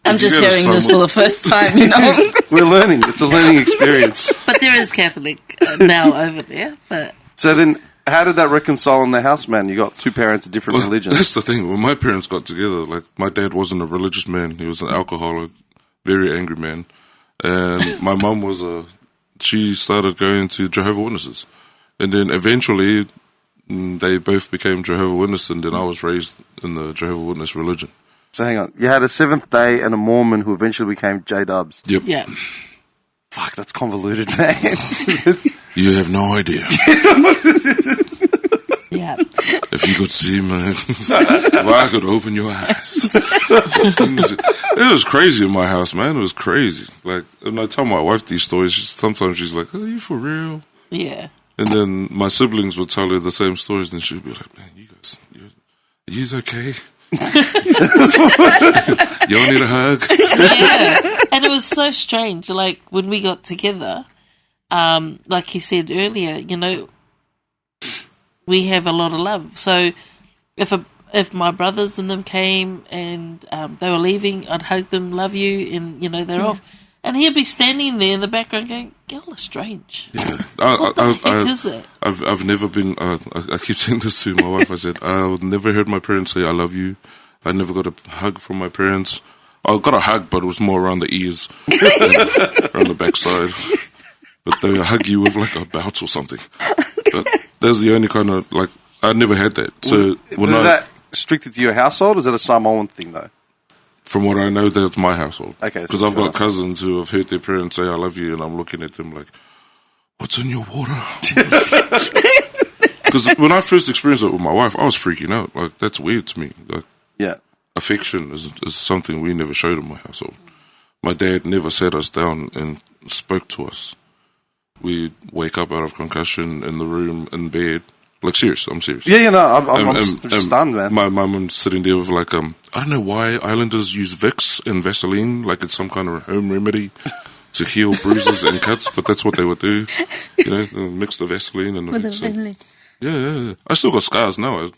I'm just hearing this for the first time, We're learning. It's a learning experience. But there is Catholic now over there. But So then, how did that reconcile in the house, man? You got two parents of different religions. That's the thing. When my parents got together, like my dad wasn't a religious man; he was an alcoholic, very angry man, and my mum was she started going to Jehovah's Witnesses, and then eventually they both became Jehovah's Witnesses, and then I was raised in the Jehovah's Witness religion. So hang on. You had a Seventh Day and a Mormon who eventually became J-Dubs. Yep. Yeah. Fuck, that's convoluted, man. You have no idea. Yeah. If you could see, man, if I could open your eyes. It was crazy in my house, man. It was crazy. Like, when I tell my wife these stories, sometimes she's like, "Are you for real?" Yeah. And then my siblings would tell her the same stories, and she'd be like, "Man, you guys, are you okay? Y'all need a hug?" Yeah. And it was so strange. Like, when we got together, like he said earlier, you know, we have a lot of love. So if my brothers and them came and they were leaving, I'd hug them, love you, and, you know, they're off. And he'd be standing there in the background going, "Y'all are strange." Yeah. What the heck is that? I've never been, I keep saying this to my wife, I said, I've never heard my parents say I love you. I never got a hug from my parents. I got a hug, but it was more around the ears, around the backside. But they hug you with like a bounce or something. But that's the only kind of, like, I never had that. So was that restricted to your household, or is that a Samoan thing, though? From what I know, that's my household. Okay. Because I've got cousins who have heard their parents say I love you, and I'm looking at them like, what's in your water? Because when I first experienced it with my wife, I was freaking out. Like, that's weird to me. Like, Yeah. affection is something we never showed in my household. My dad never sat us down and spoke to us. We'd wake up out of concussion in the room, in bed. Like, serious, I'm serious. Yeah, no, I'm stunned, man. My mum sitting there with like, I don't know why Islanders use Vicks and Vaseline, like it's some kind of home remedy to heal bruises and cuts, but that's what they would do. You know, they'll mix the Vaseline and the Vicks. Yeah. I still got scars now.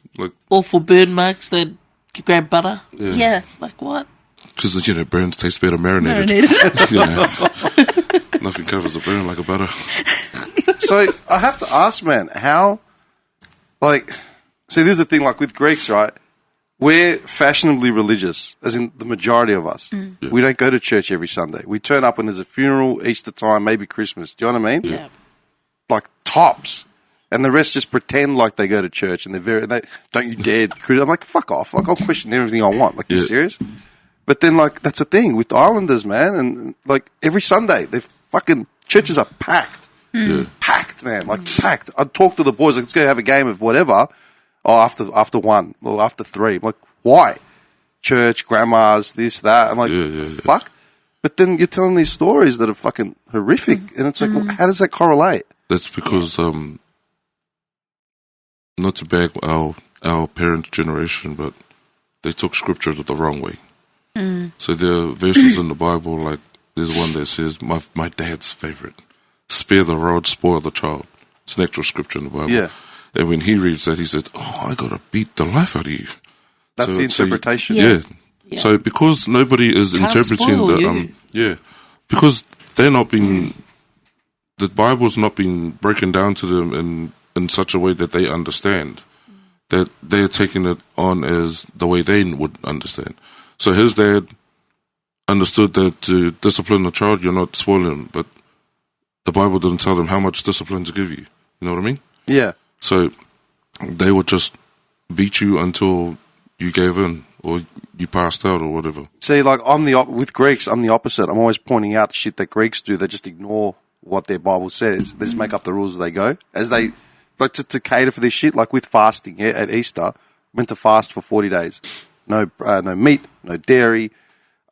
Or for burn marks, they'd grab butter. Yeah. Like, what? Because, you know, burns taste better marinated. You know, nothing covers a burn like a butter. So I have to ask, man, how, like, see, this is the thing, like with Greeks, right? We're fashionably religious, as in the majority of us. Yeah. We don't go to church every Sunday. We turn up when there's a funeral, Easter time, maybe Christmas. Do you know what I mean? Yeah. Like tops. And the rest just pretend like they go to church, and don't you dare. I'm like, fuck off. Like, I'll question everything I want. Like, you serious? But then, like, that's the thing with Islanders, man. And, like, every Sunday, churches are packed. Yeah. Packed, man. Like, packed. I'd talk to the boys, like, let's go have a game of whatever. Oh, after 1 or after 3. I'm like, why? Church, grandmas, this, that. I'm like, fuck. But then you're telling these stories that are fucking horrific. And it's like, well, how does that correlate? That's because, not to bag our parent generation, but they took scripture the wrong way. So there are verses in the Bible, like there's one that says, my dad's favorite, spare the rod, spoil the child. It's an actual scripture in the Bible. Yeah. And when he reads that, he says, I got to beat the life out of you. That's the interpretation. Yeah. So because nobody is interpreting because they're not being, the Bible's not being broken down to them in such a way that they understand, that they're taking it on as the way they would understand. So his dad understood that to discipline a child, you're not spoiling him, but the Bible didn't tell them how much discipline to give you. You know what I mean? Yeah. So they would just beat you until you gave in or you passed out or whatever. See, like, with Greeks, I'm the opposite. I'm always pointing out the shit that Greeks do. They just ignore what their Bible says. They just make up the rules as they go. As they, like, to cater for this shit, like with fasting at Easter, meant to fast for 40 days. No meat, no dairy,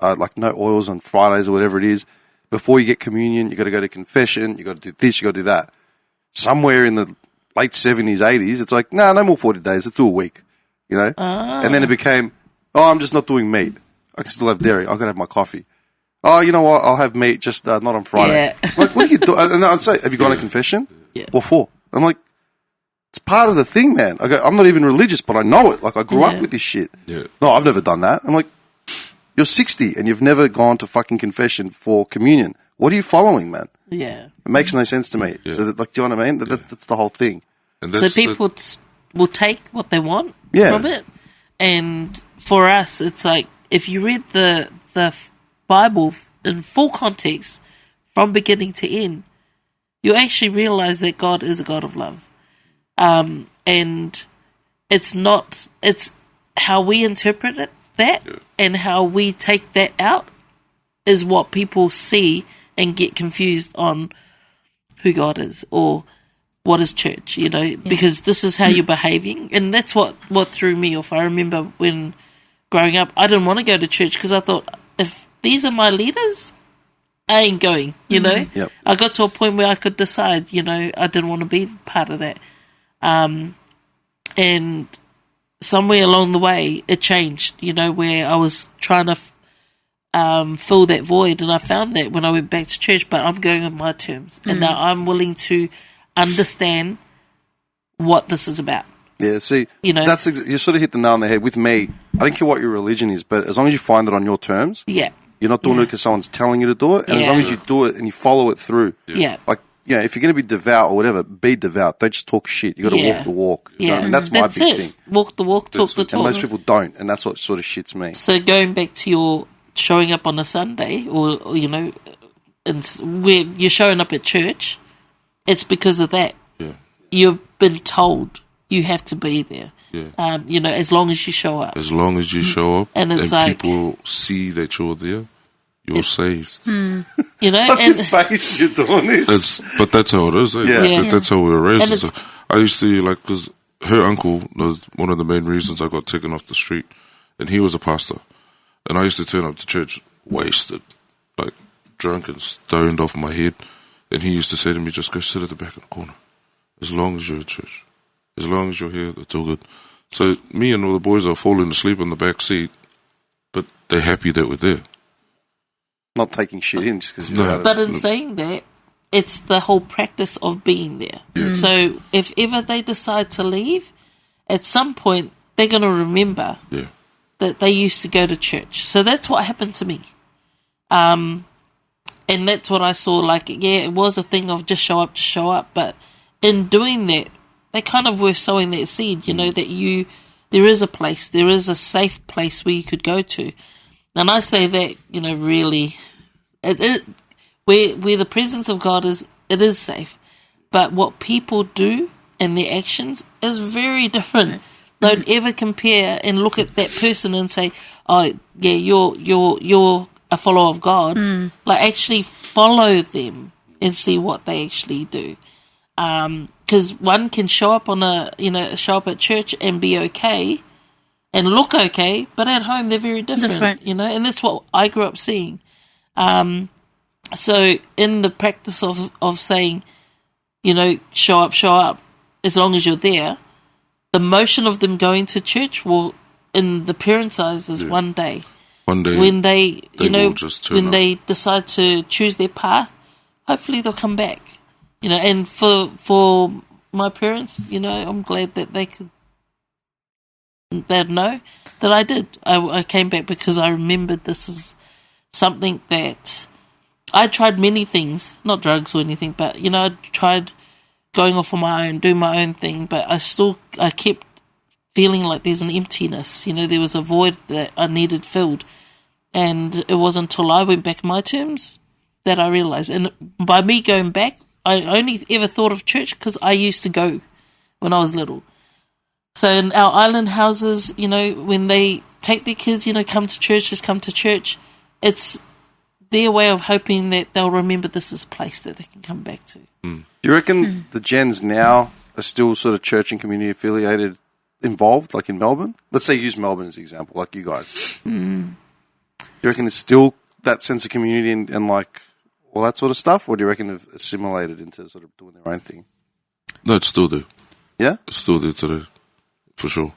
like no oils on Fridays or whatever it is. Before you get communion, you got to go to confession, you got to do this, you got to do that. Somewhere in the late 70s, 80s, it's like, no more 40 days, let's do a week, you know? And then it became, I'm just not doing meat. I can still have dairy, I've got to have my coffee. Oh, you know what, I'll have meat, just not on Friday. Yeah. Like, what are you doing? And I'd say, have you gone to confession? Yeah. What for? I'm like, it's part of the thing, man. I go, I'm not even religious, but I know it. Like, I grew up with this shit. Yeah. No, I've never done that. I'm like, you're 60 and you've never gone to fucking confession for communion. What are you following, man? Yeah. It makes no sense to me. Yeah. So, like, do you know what I mean? That's the whole thing. And So people will take what they want Yeah. from it. And for us, it's like, if you read the Bible in full context, from beginning to end, you actually realize that God is a God of love. And it's how we interpret it that and how we take that out is what people see and get confused on who God is or what is church, you know, because this is how you're behaving. And that's what threw me off. I remember when growing up, I didn't want to go to church because I thought, if these are my leaders, I ain't going, you know. Yep. I got to a point where I could decide, you know, I didn't want to be part of that. And somewhere along the way, it changed, you know, where I was trying to fill that void, and I found that when I went back to church, but I'm going on my terms. And now I'm willing to understand what this is about. Yeah, see, You know? you sort of hit the nail on the head. With me, I don't care what your religion is, but as long as you find it on your terms, Yeah. you're not doing it because someone's telling you to do it, and as long as you do it and you follow it through, Yeah. like, you know, if you're going to be devout or whatever, be devout. Don't just talk shit. You got to Yeah. walk the walk. You Yeah. know? And that's my big it. thing. Walk the walk, talk the And talk. most people don't, and that's what sort of shits me. So going back to your showing up on a Sunday, or you know, where you're showing up at church, it's because of that. Yeah. You've been told you have to be there. Yeah. You know, as long as you show up. As long as you show up And and, it's like- people see that you're there, you're saved. You know, Look and at your face, you're doing this. But that's how it is. Eh? Yeah. Yeah. That's how we were raised. And it's- So I used to, like, because her uncle was one of the main reasons I got taken off the street, and he was a pastor. And I used to turn up to church wasted, like drunk and stoned off my head. And he used to say to me, just go sit at the back of the corner. As long as you're at church. As long as you're here, it's all good. So me and all the boys are falling asleep in the back seat, but they're happy that we're there. Not taking shit in just because No. you're out of but in saying that, it's the whole practice of being there. So if ever they decide to leave, at some point they're going to remember Yeah. that they used to go to church. So that's what happened to me. And that's what I saw, like, yeah, it was a thing of just show up. But in doing that, they kind of were sowing that seed, you know, that there is a place, there is a safe place where you could go to. And I say that, you know, really, where the presence of God is, it is safe. But what people do and their actions is very different. Don't ever compare and look at that person and say, "Oh, yeah, you're a follower of God." Like, actually follow them and see what they actually do. Because one can show up at church and be okay and look okay, but at home they're very different. You know, and that's what I grew up seeing. So in the practice of saying, you know, show up, as long as you're there, the motion of them going to church will, in the parents' eyes, is one day. One day, When they you know, will just turn when up. they decide to choose their path, hopefully they'll come back. You know, and for my parents, you know, I'm glad that they'd know that I did. I came back because I remembered this is something that I tried many things, not drugs or anything, but, you know, I tried going off on my own, doing my own thing, but I kept feeling like there's an emptiness. You know, there was a void that I needed filled. And it wasn't until I went back on my terms that I realised. And by me going back, I only ever thought of church because I used to go when I was little. So in our island houses, you know, when they take their kids, you know, just come to church, it's their way of hoping that they'll remember this is a place that they can come back to. Do you reckon the gens now are still sort of church and community affiliated, involved, like in Melbourne? Let's say use Melbourne as an example, like you guys. Do you reckon there's still that sense of community and like all that sort of stuff, or do you reckon they've assimilated into sort of doing their own thing? No, it's still there. Yeah? It's still there today, for sure.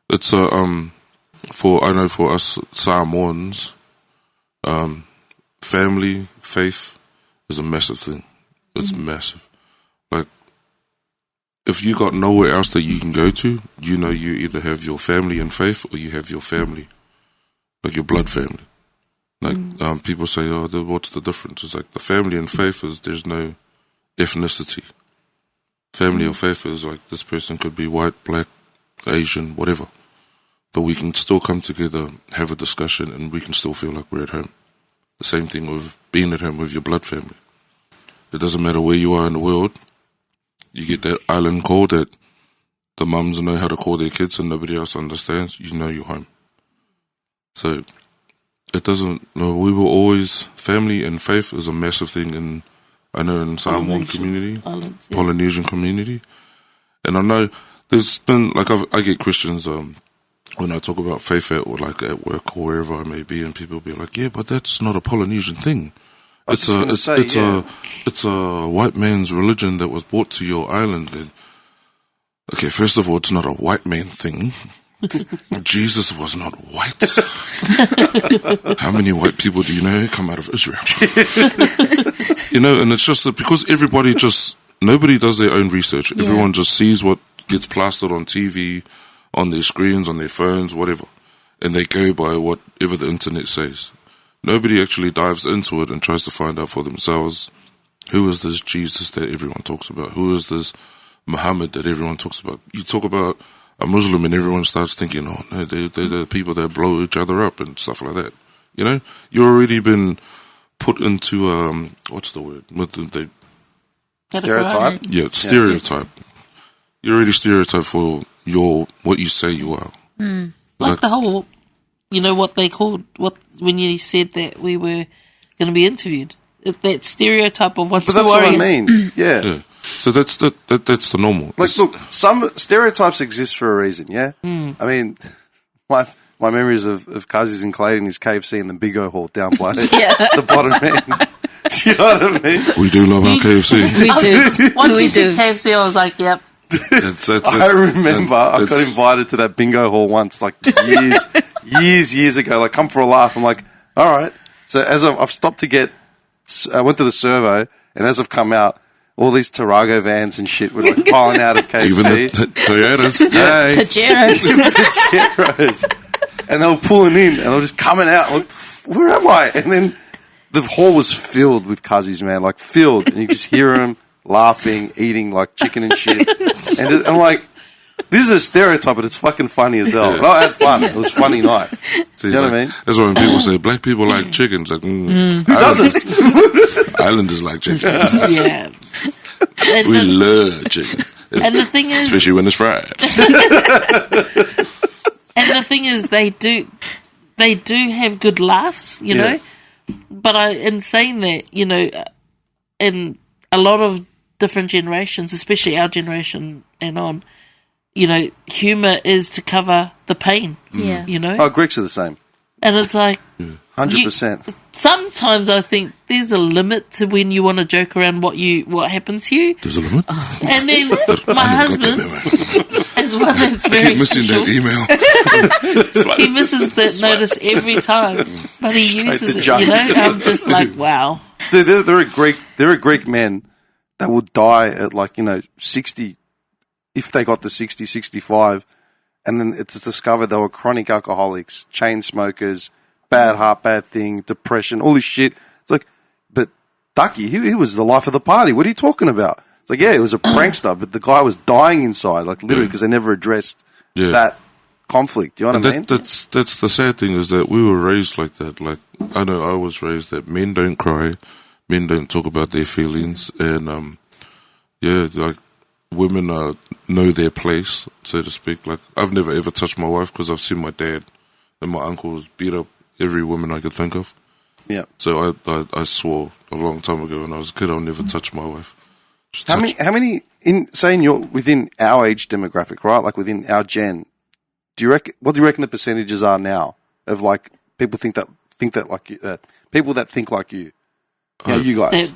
It's for us Samoans, family, faith is a massive thing. It's massive. Like, if you got nowhere else that you can go to, you know, you either have your family and faith or you have your family, like your blood family. Like, people say, "Oh, what's the difference?" It's like the family and faith is there's no ethnicity. Family or faith is like this person could be white, black, Asian, whatever, but we can still come together, have a discussion, and we can still feel like we're at home. The same thing with being at home with your blood family. It doesn't matter where you are in the world. You get that island call that the mums know how to call their kids and nobody else understands. You know you're home. So it doesn't. No, we were always family, and faith is a massive thing in Samoan community, Islands, yeah. Polynesian community, and I know there's been like I get questions when I talk about faith at work or wherever I may be, and people be like, "Yeah, but that's not a Polynesian thing. It's a white man's religion that was brought to your island." And, okay, first of all, it's not a white man thing. Jesus was not white. How many white people do you know come out of Israel? And it's just that because nobody does their own research. Yeah. Everyone just sees what gets plastered on TV, on their screens, on their phones, whatever. And they go by whatever the internet says. Nobody actually dives into it and tries to find out for themselves, who is this Jesus that everyone talks about? Who is this Muhammad that everyone talks about? You talk about a Muslim and everyone starts thinking, oh no, they're the people that blow each other up and stuff like that. You've already been put into, what's the word? Stereotype? Yeah, stereotype. You're already stereotyped for what you say you are. Like the whole, what they called, when you said that we were going to be interviewed. That stereotype of what's But that's warriors. what I mean. Yeah. So that's the normal. Like, look, some stereotypes exist for a reason, yeah? I mean, my memories of Kazi's and Clayton is KFC in the Big O Hall down by the bottom end. Do you know what I mean? We do love our KFC. We do. Once you said KFC, I was like, yep. I remember I got invited to that bingo hall once, like years ago. Like, come for a laugh. I'm like, all right. So as I've stopped I went to the servo, and as I've come out, all these Tarago vans and shit were like piling out of KFC. Even the Toyotas. Hey. Pajeros. And they were pulling in, and they were just coming out. Like, where am I? And then the hall was filled with Kazis, man, like filled, and you just hear them laughing, eating like chicken and shit. And I'm like, this is a stereotype, but it's fucking funny as hell. And I had fun. It was a funny night. See, you know what I mean? That's why when people say black people like chickens, like, Who doesn't? Islanders like chicken. Yeah. And We love chicken. And the thing is, especially when it's fried. and the thing is, they do have good laughs, you know. But in saying that, in a lot of different generations, especially our generation and on, humour is to cover the pain. Yeah. Oh, Greeks are the same. And it's like 100%. Sometimes I think there's a limit to when you want to joke around what happens to you. There's a limit. And then my husband is one that's very keep missing social. that email. He misses that notice every time, but he uses it. junk. I'm just like, wow. Dude, there are Greek men that will die at 60, if they got to 60, 65, and then it's discovered they were chronic alcoholics, chain smokers, bad heart, bad thing, depression, all this shit. It's like, but Ducky, he was the life of the party. What are you talking about? It's like, yeah, he was a prankster, but the guy was dying inside, like literally, because they never addressed that conflict. Do you know what I mean? That's the sad thing, is that we were raised like that. Like, I know I was raised that men don't cry, men don't talk about their feelings, and like women know their place, so to speak. Like, I've never ever touched my wife because I've seen my dad and my uncles beat up every woman I could think of. Yeah. So I swore a long time ago when I was a kid I'll never touch my wife. How many saying you're within our age demographic, right? Like within our gen, what do you reckon the percentages are now of like people think that like you, people that think like you? You guys.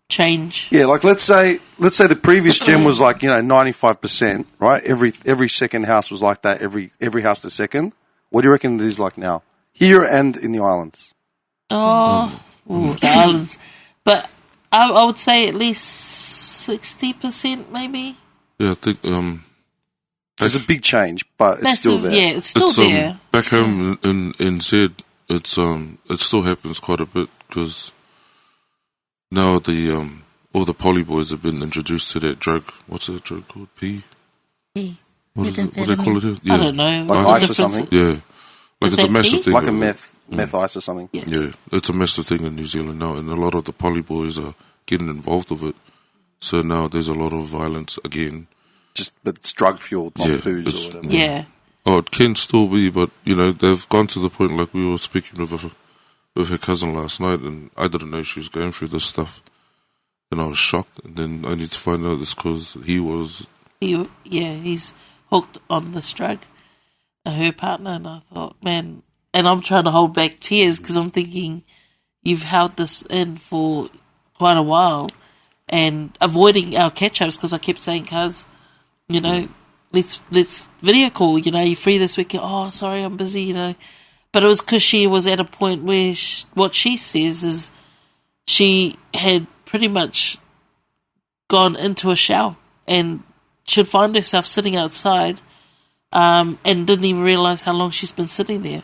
Change. Yeah, like let's say the previous gen was like 95%, right? Every second house was like that. Every house the second. What do you reckon it is like now, here and in the islands? The islands, but I would say at least 60%, maybe. Yeah, I think there's a big change, but it's still there. Yeah, it's still there. Back home in Zed, it still happens quite a bit because now all the poly boys have been introduced to that drug. What's that drug called? P. What do they call it? Yeah. I don't know. Like ice or something? Yeah. Like, it's a massive thing. Like a meth ice or something? Yeah, it's a massive thing in New Zealand now, and a lot of the poly boys are getting involved with it. So now there's a lot of violence again. But it's drug fueled, not booze or whatever. Yeah. Oh, it can still be, but, they've gone to the point, like we were speaking with her cousin last night, and I didn't know she was going through this stuff. And I was shocked, and then I need to find out this because he's hooked on this drug, her partner, and I thought, man, and I'm trying to hold back tears because I'm thinking you've held this in for quite a while and avoiding our catch-ups because I kept saying, cuz, let's video call, you free this weekend? Oh, sorry, I'm busy, But it was because she was at a point where what she says is she had pretty much gone into a shower and she'd find herself sitting outside and didn't even realise how long she's been sitting there.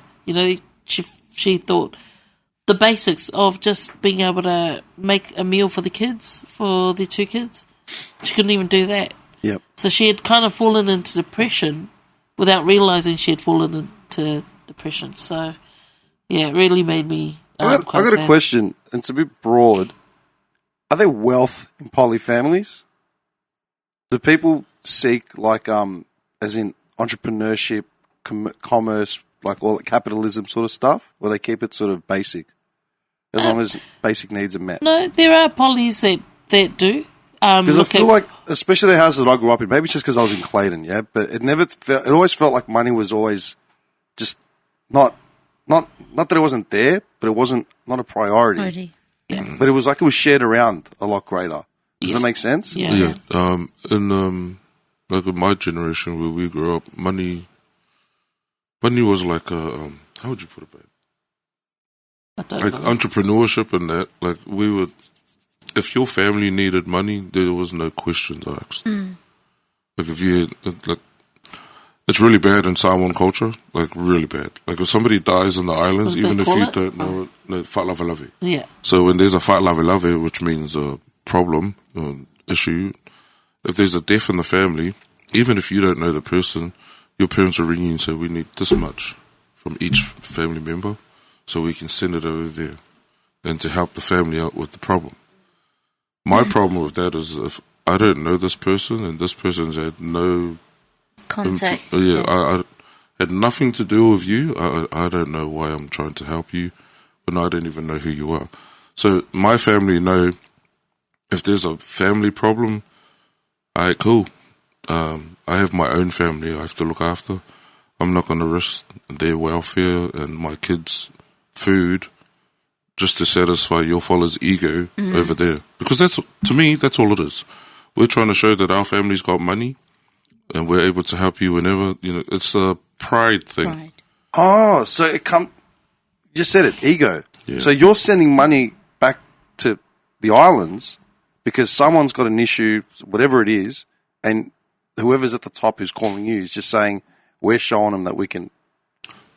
She thought the basics of just being able to make a meal for the kids, for their 2 kids, she couldn't even do that. Yep. So she had kind of fallen into depression without realising she had fallen into depression. So, yeah, it really made me I got a question, and it's a bit broad. Are there wealth in poly families? Do people seek, like, as in entrepreneurship, commerce, like all the capitalism sort of stuff? Or they keep it sort of basic, as long as basic needs are met? No, there are polys that do. Because I feel like, especially the houses that I grew up in, maybe it's just because I was in Clayton, yeah, but it always felt like money was always just not that it wasn't there, but it wasn't not a priority. Yeah. But it was like it was shared around a lot greater. Does that make sense? Yeah. Yeah. Like in my generation where we grew up, money was like a, how would you put it, babe? Like entrepreneurship and that. Like we would, if your family needed money, there was no questions asked. Like if you, like, it's really bad in Samoan culture, like really bad. Like if somebody dies in the islands, even if you don't know it, no, whāt lawe lawe. Yeah. So when there's a whāt lawe lawe, which means a problem, issue, if there's a death in the family, even if you don't know the person, your parents will ring you and say, we need this much from each family member so we can send it over there and to help the family out with the problem. My problem with that is if I don't know this person and this person's had no contact. I had nothing to do with you. I don't know why I'm trying to help you when I don't even know who you are. So my family know if there's a family problem, alright, cool. I have my own family I have to look after. I'm not going to risk their welfare and my kids' food just to satisfy your fella's ego over there. Because to me, that's all it is. We're trying to show that our family's got money and we're able to help you whenever, it's a pride thing. Pride. Oh, so you just said it, ego. Yeah. So you're sending money back to the islands because someone's got an issue, whatever it is, and whoever's at the top who's calling you is just saying, we're showing them that we can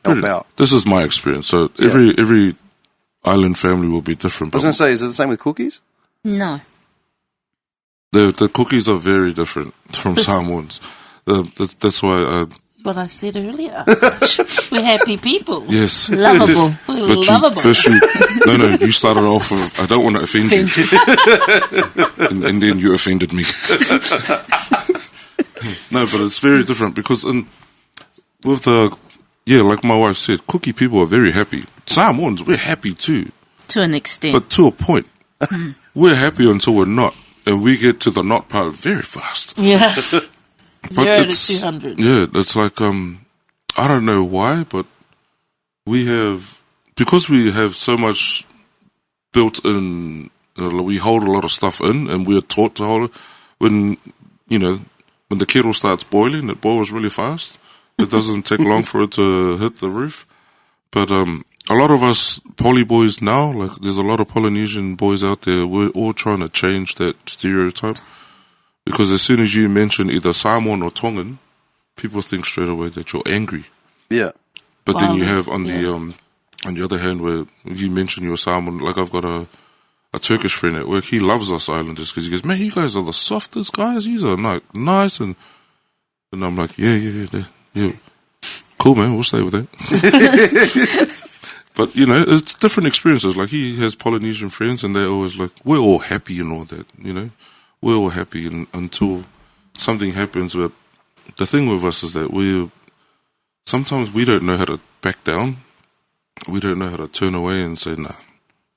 help out. This is my experience. So every island family will be different. I was going to say, is it the same with cookies? No. The cookies are very different from Samoans. That's why what I said earlier. We're happy people. yes. Lovable. We're But lovable. you started off with, I don't want to offend you. and then you offended me. No, but it's very different because like my wife said, cookie people are very happy. Samoans, we're happy too. To an extent. But to a point. We're happy until we're not. And we get to the not part very fast. Yeah. But 0 to it's- 200. Yeah, it's like, I don't know why, but because we have so much built in, we hold a lot of stuff in and we're taught to hold it. When the kettle starts boiling, it boils really fast. It doesn't take long for it to hit the roof. But a lot of us poly boys now, like there's a lot of Polynesian boys out there, we're all trying to change that stereotype. Because as soon as you mention either Samoan or Tongan, people think straight away that you're angry. Yeah. But then you Violent, have on the other hand where you mention you're Samoan, like I've got a Turkish friend at work, he loves us Islanders because he goes, man, you guys are the softest guys, you are like nice, and I'm like, yeah. Cool, man, we'll stay with that. But, it's different experiences. Like, he has Polynesian friends, and they're always like, we're all happy and all that, We're all happy until something happens. But the thing with us is that sometimes we don't know how to back down. We don't know how to turn away and say, nah,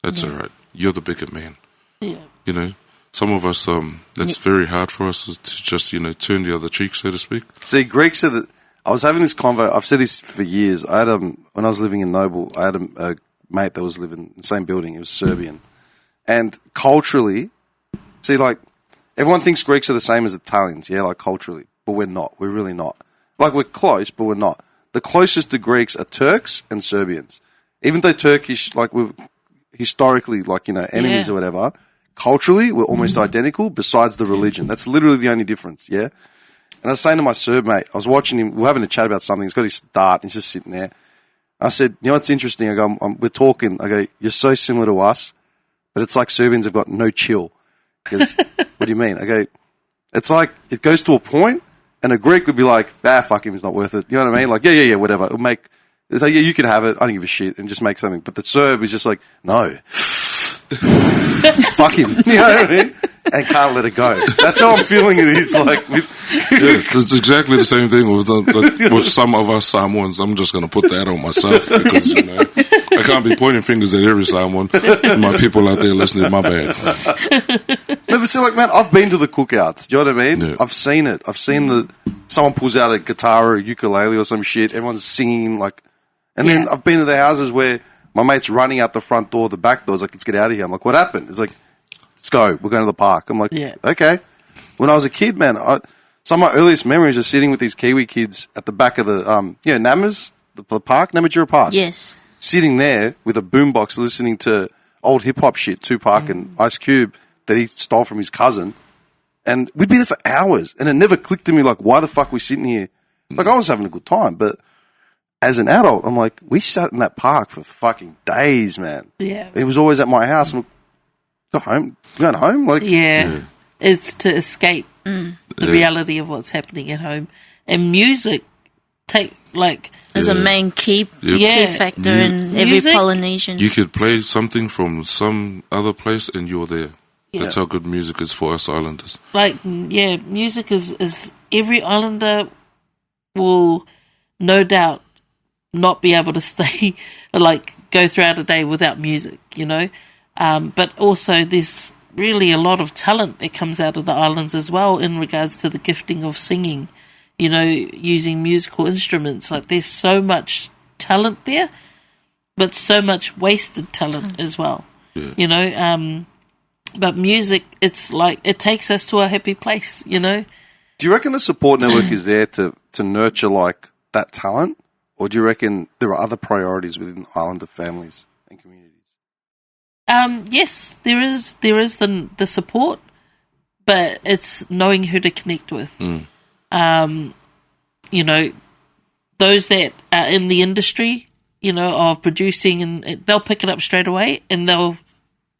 that's all right. You're the bigger man. Yeah. You know, some of us, that's very hard for us is to just, turn the other cheek, so to speak. See, Greg said that, I was having this convo, I've said this for years. I had, when I was living in Noble, I had a mate that was living in the same building. It was Serbian. And culturally, see, like, everyone thinks Greeks are the same as Italians, yeah, like culturally. But we're not. We're really not. Like, we're close, but we're not. The closest to Greeks are Turks and Serbians. Even though Turkish, like, we're historically, like, enemies or whatever, culturally, we're almost identical besides the religion. That's literally the only difference, yeah? And I was saying to my Serb mate, I was watching him, we were having a chat about something, he's got his dart, and he's just sitting there. I said, you know what's interesting? I go, we're talking, I go, you're so similar to us, but it's like Serbians have got no chill. Because, what do you mean? I go, it's like, it goes to a point, and a Greek would be like, fuck him, it's not worth it. You know what I mean? Like, yeah, whatever. It'll make, it's like, yeah, you can have it, I don't give a shit, and just make something. But the Serb is just like, no. Fuck him. You know what I mean? And can't let it go. That's how I'm feeling it is. Like, it's exactly the same thing with some of us Samoans. I'm just going to put that on myself because, I can't be pointing fingers at every Samoan. My people out there listening, my bad. No, but see, like, man, I've been to the cookouts. Do you know what I mean? Yeah. I've seen it. I've seen someone pulls out a guitar or a ukulele or some shit. Everyone's singing, like, and then I've been to the houses where my mate's running out the front door, the back door. He's like, let's get out of here. I'm like, what happened? He's like, let's go. We're going to the park. I'm like, okay. When I was a kid, man, some of my earliest memories are sitting with these Kiwi kids at the back of the, Namas, the park, Namatjura Park. Yes. Sitting there with a boombox listening to old hip-hop shit, Tupac and Ice Cube, that he stole from his cousin. And we'd be there for hours. And it never clicked to me, like, why the fuck are we sitting here? Like, I was having a good time, but as an adult, I'm like, we sat in that park for fucking days, man. Yeah. It was always at my house. I'm like, go home. Going home? Like, It's to escape the reality of what's happening at home. And music is a main key factor in every Polynesian. You could play something from some other place and you're there. Yeah. That's how good music is for us islanders. Music is every islander will no doubt not be able to stay, go throughout a day without music, but also there's really a lot of talent that comes out of the islands as well in regards to the gifting of singing, using musical instruments. Like, there's so much talent there, but so much wasted talent as well, but music, it's like, it takes us to a happy place, Do you reckon the support network is there to nurture, like, that talent? Or do you reckon there are other priorities within islander families and communities? Yes, there is the support, but it's knowing who to connect with. Those that are in the industry, of producing, and they'll pick it up straight away and they'll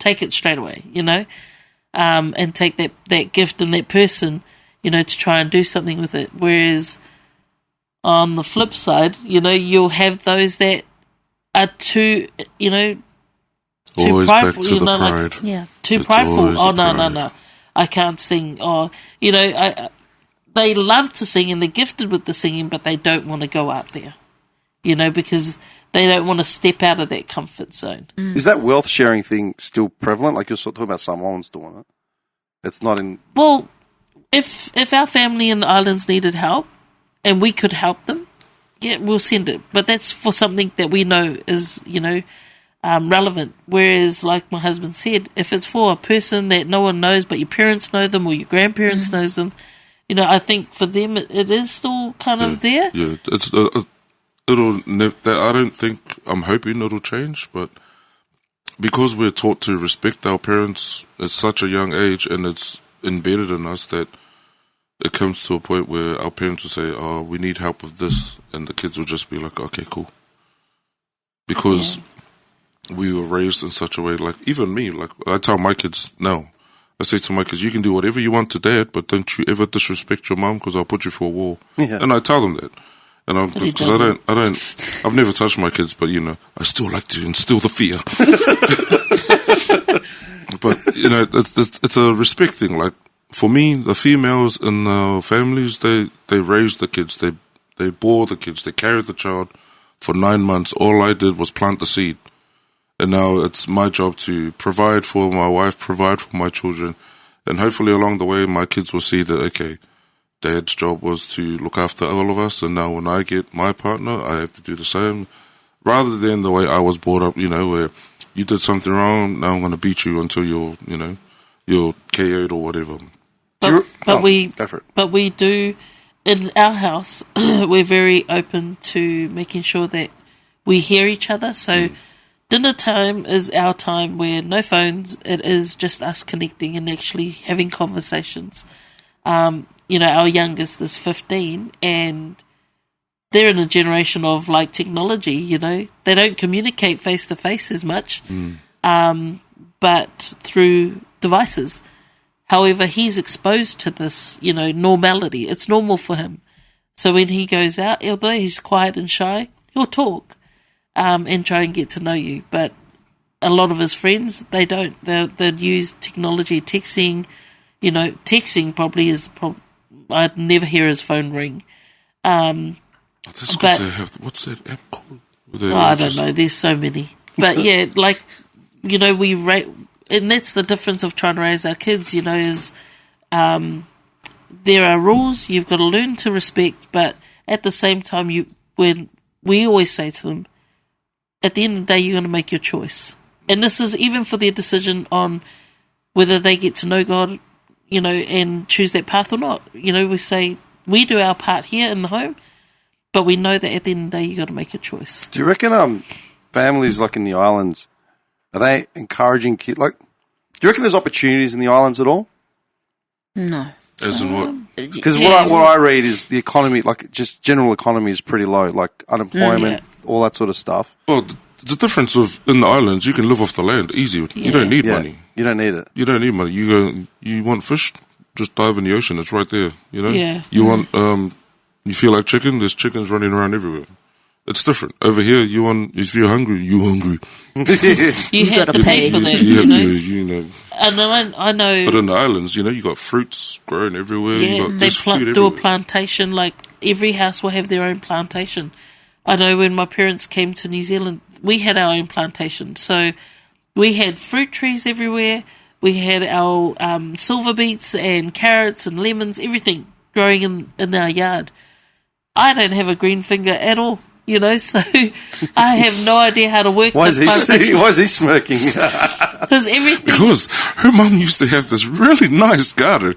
take it straight away, and take that gift and that person, to try and do something with it. Whereas on the flip side, you'll have those that are too always prideful, back to the pride. Too It's prideful. Oh, pride. no, I can't sing. Or, they love to sing and they're gifted with the singing, but they don't want to go out there, because they don't want to step out of that comfort zone. Is that wealth sharing thing still prevalent? Like, you're talking about Samoans doing it. It's not in... Well, if our family in the islands needed help, and we could help them, we'll send it. But that's for something that we know is, relevant. Whereas, like my husband said, if it's for a person that no one knows, but your parents know them or your grandparents knows them, I think for them it is still kind of there. Yeah, it's I'm hoping it'll change, but because we're taught to respect our parents at such a young age, and it's embedded in us that it comes to a point where our parents will say, oh, we need help with this, and the kids will just be like, okay, cool. Because we were raised in such a way, like, even me, like, I tell my kids now, I say to my kids, you can do whatever you want to dad, but don't you ever disrespect your mum, because I'll put you for a wall. Yeah. And I tell them that. And because I've never touched my kids, but, I still like to instill the fear. But, it's a respect thing. Like, for me, the females in our families, they raise the kids. They They bore the kids. They carried the child for 9 months. All I did was plant the seed. And now it's my job to provide for my wife, provide for my children. And hopefully along the way, my kids will see that, okay, Dad's job was to look after all of us. And now when I get my partner, I have to do the same. Rather than the way I was brought up, where you did something wrong, now I'm going to beat you until you're KO'd or whatever. But we go for it. But we do, in our house, we're very open to making sure that we hear each other. So dinner time is our time where no phones, it is just us connecting and actually having conversations. Our youngest is 15 and they're in a generation of like technology, they don't communicate face to face as much, but through devices. However, he's exposed to this, normality. It's normal for him. So when he goes out, although he's quiet and shy, he'll talk and try and get to know you. But a lot of his friends, they don't. They'd use technology, texting. Texting probably is. I'd never hear his phone ring. That's because they have, what's that app called? I don't know. There's so many. But yeah, we rate. And that's the difference of trying to raise our kids, is there are rules you've got to learn to respect, but at the same time, when we always say to them, at the end of the day, you're going to make your choice. And this is even for their decision on whether they get to know God, and choose that path or not. We say, we do our part here in the home, but we know that at the end of the day, you've got to make a choice. Do you reckon families like in the islands, are they encouraging kids? Do you reckon there's opportunities in the islands at all? No. As in what? Because what I read is the economy, just general economy is pretty low, unemployment, all that sort of stuff. Well, the difference in the islands, you can live off the land easy. Yeah. You don't need money. You don't need it. You don't need money. You want fish, just dive in the ocean. It's right there. Yeah. You want, you feel like chicken. There's chickens running around everywhere. It's different. Over here, if you're hungry, you're hungry. you have to pay for that. You have to. And I know. But in the islands, you got fruits growing everywhere. Yeah, they do a plantation. Like every house will have their own plantation. I know when my parents came to New Zealand, we had our own plantation. So we had fruit trees everywhere. We had our silver beets and carrots and lemons, everything growing in our yard. I don't have a green finger at all. So I have no idea how to work. Why is he smirking? Because her mum used to have this really nice garden.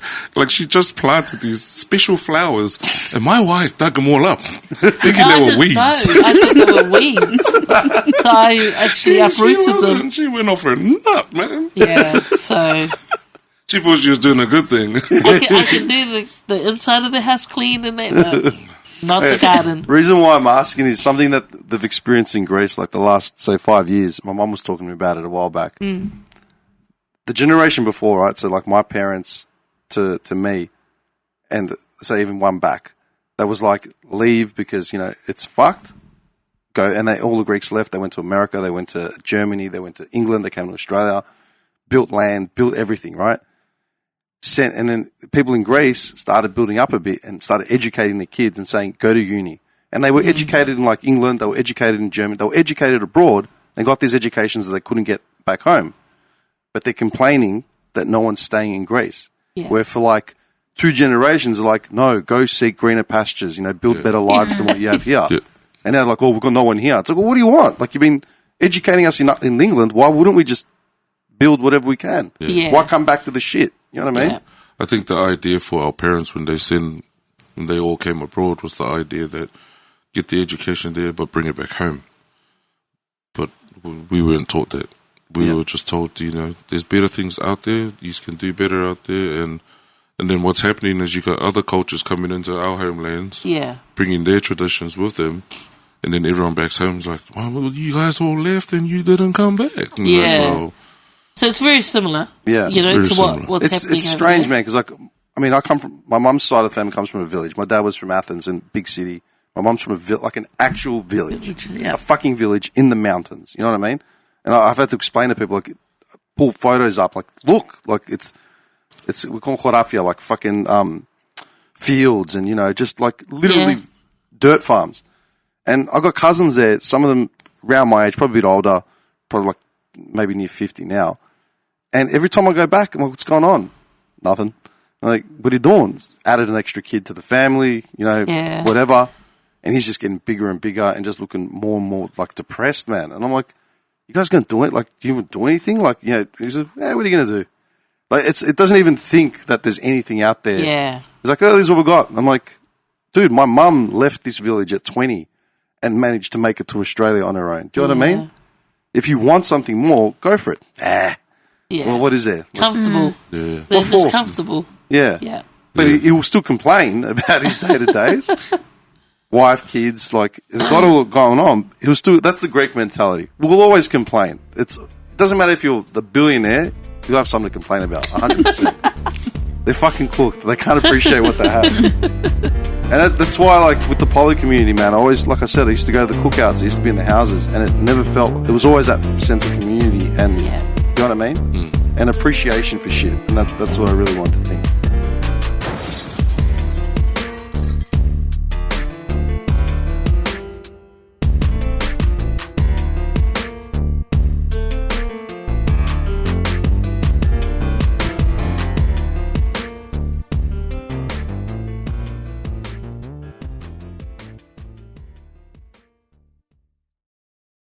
She just planted these special flowers, and my wife dug them all up, thinking they were weeds. No, I thought they were weeds. So I actually uprooted them. She went off her nut, man. Yeah, so she thought she was doing a good thing. I can do the inside of the house clean and that, but not the garden. Reason why I'm asking is something that they've experienced in Greece, the last, say, 5 years. My mum was talking to me about it a while back. The generation before, right? So, my parents to me, and so even one back, that was leave because it's fucked. Go, and all the Greeks left. They went to America. They went to Germany. They went to England. They came to Australia, built land, built everything, right? And then people in Greece started building up a bit and started educating their kids and saying, go to uni. And they were educated in England, they were educated in Germany, they were educated abroad and got these educations that they couldn't get back home. But they're complaining that no one's staying in Greece. Yeah. Where for 2 generations are no, go seek greener pastures, build better lives than what you have here. Yeah. And they're we've got no one here. It's what do you want? You've been educating us in England, why wouldn't we just build whatever we can? Yeah. Why come back to the shit? You know what I mean? Yeah. I think the idea for our parents when they all came abroad was the idea that get the education there but bring it back home. But we weren't taught that. We were just told, there's better things out there, you can do better out there, and then what's happening is you got other cultures coming into our homelands, bringing their traditions with them, and then everyone back home's well, you guys all left and you didn't come back. And so it's very similar, to what's happening. It's strange, man, because I come from, my mum's side of the family comes from a village. My dad was from Athens, in big city. My mum's from an actual village, a fucking village in the mountains. You know what I mean? And I've had to explain to people, pull photos up, look, it's we call Horafia, fucking fields, and just literally dirt farms. And I got cousins there, some of them around my age, probably a bit older, probably like maybe near 50 now. And every time I go back, I'm like, what's going on? Nothing. I'm like, what are you doing? Added an extra kid to the family, whatever. And he's just getting bigger and bigger and just looking more and more like depressed, man. And I'm like, you guys going to do it? Like, do you even do anything? Like, he's like, what are you going to do? Like, it doesn't even think that there's anything out there. Yeah. He's like, oh, this is what we got. I'm like, dude, my mum left this village at 20 and managed to make it to Australia on her own. Do you know what I mean? If you want something more, go for it. Yeah. Well, what is there? Comfortable. Yeah. They're just comfortable. Yeah. Yeah. But he will still complain about his day-to-days. Wife, kids, like, it's got all going on. He'll still, that's the Greek mentality. We'll always complain. It doesn't matter if you're the billionaire, you'll have something to complain about, 100%. They're fucking cooked. They can't appreciate what they have. And that's why, like, with the poly community, man, I always, like I said, I used to go to the cookouts, I used to be in the houses, and it never felt, it was always that sense of community and, you know what I mean? And appreciation for shit. And that's what I really want to think.